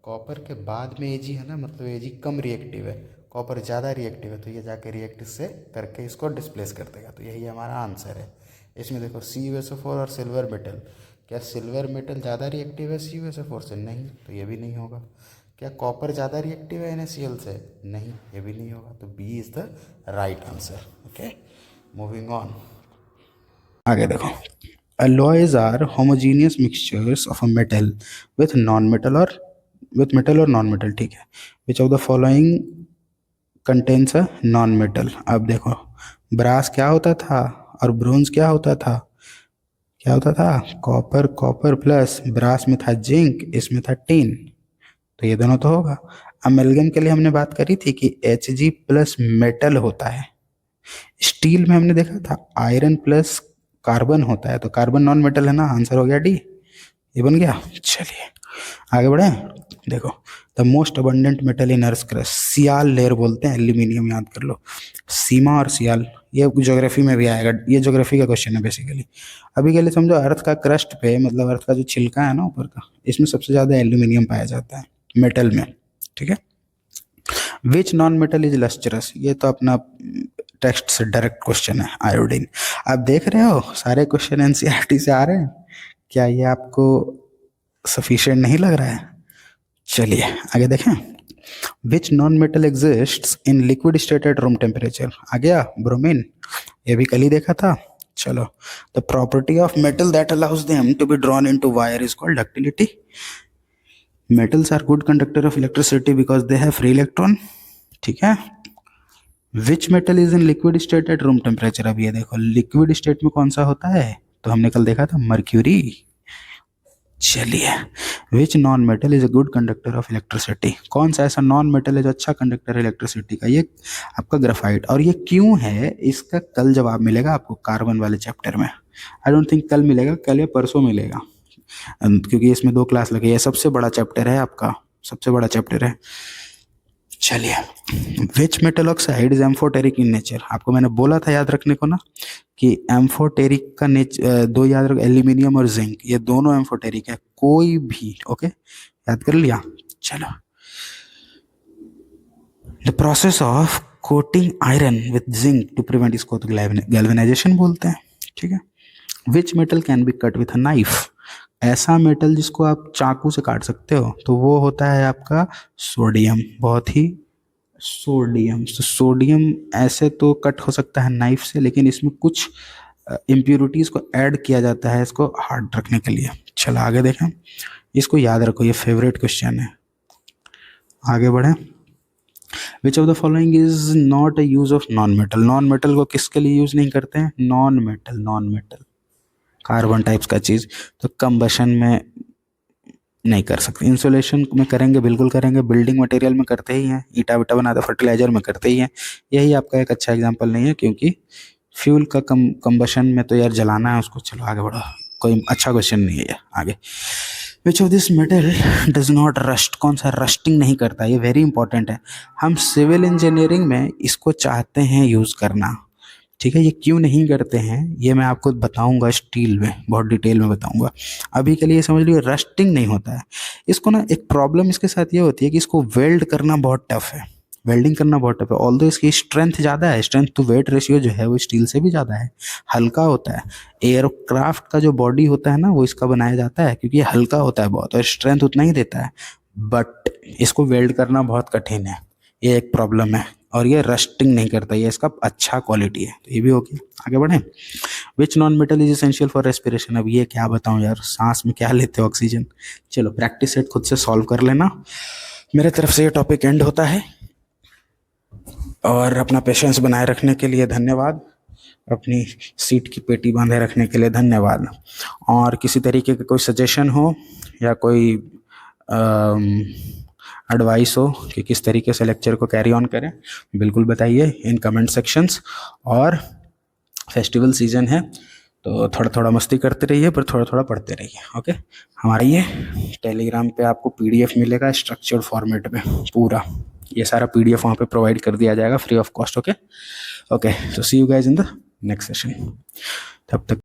[SPEAKER 1] कॉपर के बाद में Ag है ना, मतलब Ag कम रिएक्टिव है, कॉपर ज़्यादा रिएक्टिव है, तो ये जाके रिएक्ट से करके इसको डिस्प्लेस कर देगा, तो यही हमारा आंसर है। इसमें देखो CuSO4 और सिल्वर मेटल, क्या सिल्वर मेटल ज़्यादा रिएक्टिव है CuSO4 से, नहीं, तो ये भी नहीं होगा। क्या कॉपर ज़्यादा रिएक्टिव है NaCl से, नहीं, ये भी नहीं होगा, तो B is the right answer. Okay, moving on, आगे देखो alloys are homogeneous mixtures of a metal with non-metal or with metal or non-metal। ठीक है, which of the following contains a non-metal। अब देखो ब्रास क्या होता था और ब्रोंज क्या होता था, क्या होता था, कॉपर, कॉपर प्लस ब्रास में था जिंक, इसमें था टिन, तो ये दोनों तो होगा। अमेलगम के लिए हमने बात करी थी कि Hg प्लस मेटल होता है, स्टील में हमने देखा था आयरन प्लस कार्बन होता है, तो कार्बन नॉन मेटल है ना, आंसर हो गया डी, ये बन गया। चलिए आगे बढ़े, देखो the most abundant metal in earth crust, sial layer बोलते हैं, एल्यूमिनियम याद कर लो, सीमा और सियाल, ये ज्योग्राफी में भी आएगा, ये ज्योग्राफी का क्वेश्चन है बेसिकली। अभी के लिए समझो अर्थ का क्रस्ट पे, मतलब अर्थ का जो छिलका है ना ऊपर का, इसमें सबसे ज़्यादा एल्यूमिनियम पाया जाता है मेटल में। ठीक है, विच नॉन मेटल इज लस्टरस, ये तो अपना टेक्स्ट से डायरेक्ट क्वेश्चन है, आयोडीन। आप देख रहे हो सारे क्वेश्चन एनसीईआरटी से आ रहे हैं, क्या ये आपको सफिशिएंट नहीं लग रहा है। चलिए आगे देखें, which non metal exists in liquid state at room temperature, आ गया ब्रोमीन, ये भी कल ही देखा था। चलो, the property of metal that allows them to be drawn into wire is called ductility. Metals are good conductor of electricity because they have free electron. ठीक है, which metal is in liquid state at room temperature, अब ये देखो लिक्विड स्टेट में कौन सा होता है, तो हमने कल देखा था मर्क्यूरी। चलिए, विच non metal is a good conductor of electricity, कौन सा ऐसा नॉन मेटल है जो अच्छा कंडक्टर है इलेक्ट्रिसिटी का, ये आपका ग्राफाइट। और ये क्यों है, इसका कल जवाब मिलेगा आपको कार्बन वाले चैप्टर में। आई डोंट थिंक कल मिलेगा, कल या परसों मिलेगा, क्योंकि इसमें 2 क्लास लगे, ये सबसे बड़ा चैप्टर है आपका, सबसे बड़ा चैप्टर है। चलिए, which metal oxide is amphoteric in nature, आपको मैंने बोला था याद रखने को ना कि एम्फोटेरिक का नेचर, 2 याद रखो, एल्यूमिनियम और जिंक, ये दोनों एम्फोटेरिक है, कोई भी। ओके, याद कर लिया। चलो, the process of coating iron with zinc to prevent, इसको तो गैल्वेनाइजेशन बोलते हैं। ठीक है, which metal can be cut with a knife, ऐसा मेटल जिसको आप चाकू से काट सकते हो, तो वो होता है आपका सोडियम, बहुत ही सोडियम। तो सोडियम ऐसे तो कट हो सकता है नाइफ से, लेकिन इसमें कुछ इम्प्योरिटीज को ऐड किया जाता है इसको हार्ड रखने के लिए। चलो आगे देखें, इसको याद रखो, ये फेवरेट क्वेश्चन है। आगे बढ़े, विच of the following is not a use of non metal, non metal को किसके लिए यूज नहीं करते हैं, non metal, non metal carbon types का चीज, तो कंबशन में नहीं कर सकते। इंसुलेशन में करेंगे, बिल्कुल करेंगे, बिल्डिंग मटेरियल में करते ही हैं, ईटा विटा बनाते फर्टिलाइजर में करते ही हैं। यही आपका एक अच्छा एग्जांपल नहीं है, क्योंकि फ्यूल का कंबशन में तो यार जलाना है उसको। चलो आगे बढ़ो, कोई अच्छा क्वेश्चन नहीं है ये। आगे, which of this metal does not rust, कौन सा रस्टिंग नहीं करता, ये वेरी इंपॉर्टेंट है। हम सिविल इंजीनियरिंग में इसको चाहते हैं यूज़ करना, ठीक है। ये क्यों नहीं करते हैं ये मैं आपको बताऊंगा, स्टील में बहुत डिटेल में बताऊंगा। अभी के लिए समझ लीजिए रस्टिंग नहीं होता है इसको ना। एक प्रॉब्लम इसके साथ ये होती है कि इसको वेल्ड करना बहुत टफ है, वेल्डिंग करना बहुत टफ है। ऑल्दो इसकी स्ट्रेंथ ज़्यादा है, स्ट्रेंथ टू वेट रेशियो जो है वो स्टील से भी ज़्यादा है, हल्का होता है। एयरक्राफ्ट का जो बॉडी होता है ना वो इसका बनाया जाता है क्योंकि ये हल्का होता है बहुत, और स्ट्रेंथ उतना ही देता है। बट इसको वेल्ड करना बहुत कठिन है, ये एक प्रॉब्लम है। और ये रस्टिंग नहीं करता, ये इसका अच्छा क्वालिटी है। तो ये भी हो गया। आगे बढ़े, विच non metal is essential for respiration. अब ये क्या बताऊं यार, सांस में क्या लेते हो, ऑक्सीजन। चलो प्रैक्टिस सेट खुद से सॉल्व कर लेना। मेरे तरफ से ये टॉपिक एंड होता है, और अपना पेशेंस बनाए रखने के लिए धन्यवाद, अपनी सीट की पेटी बांधे रखने के लिए धन्यवाद। और किसी तरीके का कोई सजेशन हो या कोई एडवाइस हो कि किस तरीके से लेक्चर को कैरी ऑन करें, बिल्कुल बताइए इन कमेंट सेक्शंस। और फेस्टिवल सीजन है तो थोड़ा थोड़ा मस्ती करते रहिए, पर थोड़ा थोड़ा पढ़ते रहिए। ओके, हमारा ये टेलीग्राम पे आपको पीडीएफ मिलेगा स्ट्रक्चर्ड फॉर्मेट में, पूरा ये सारा पीडीएफ वहाँ पे प्रोवाइड कर दिया जाएगा free of cost. Okay okay, तो see you guys in the next session. तब तक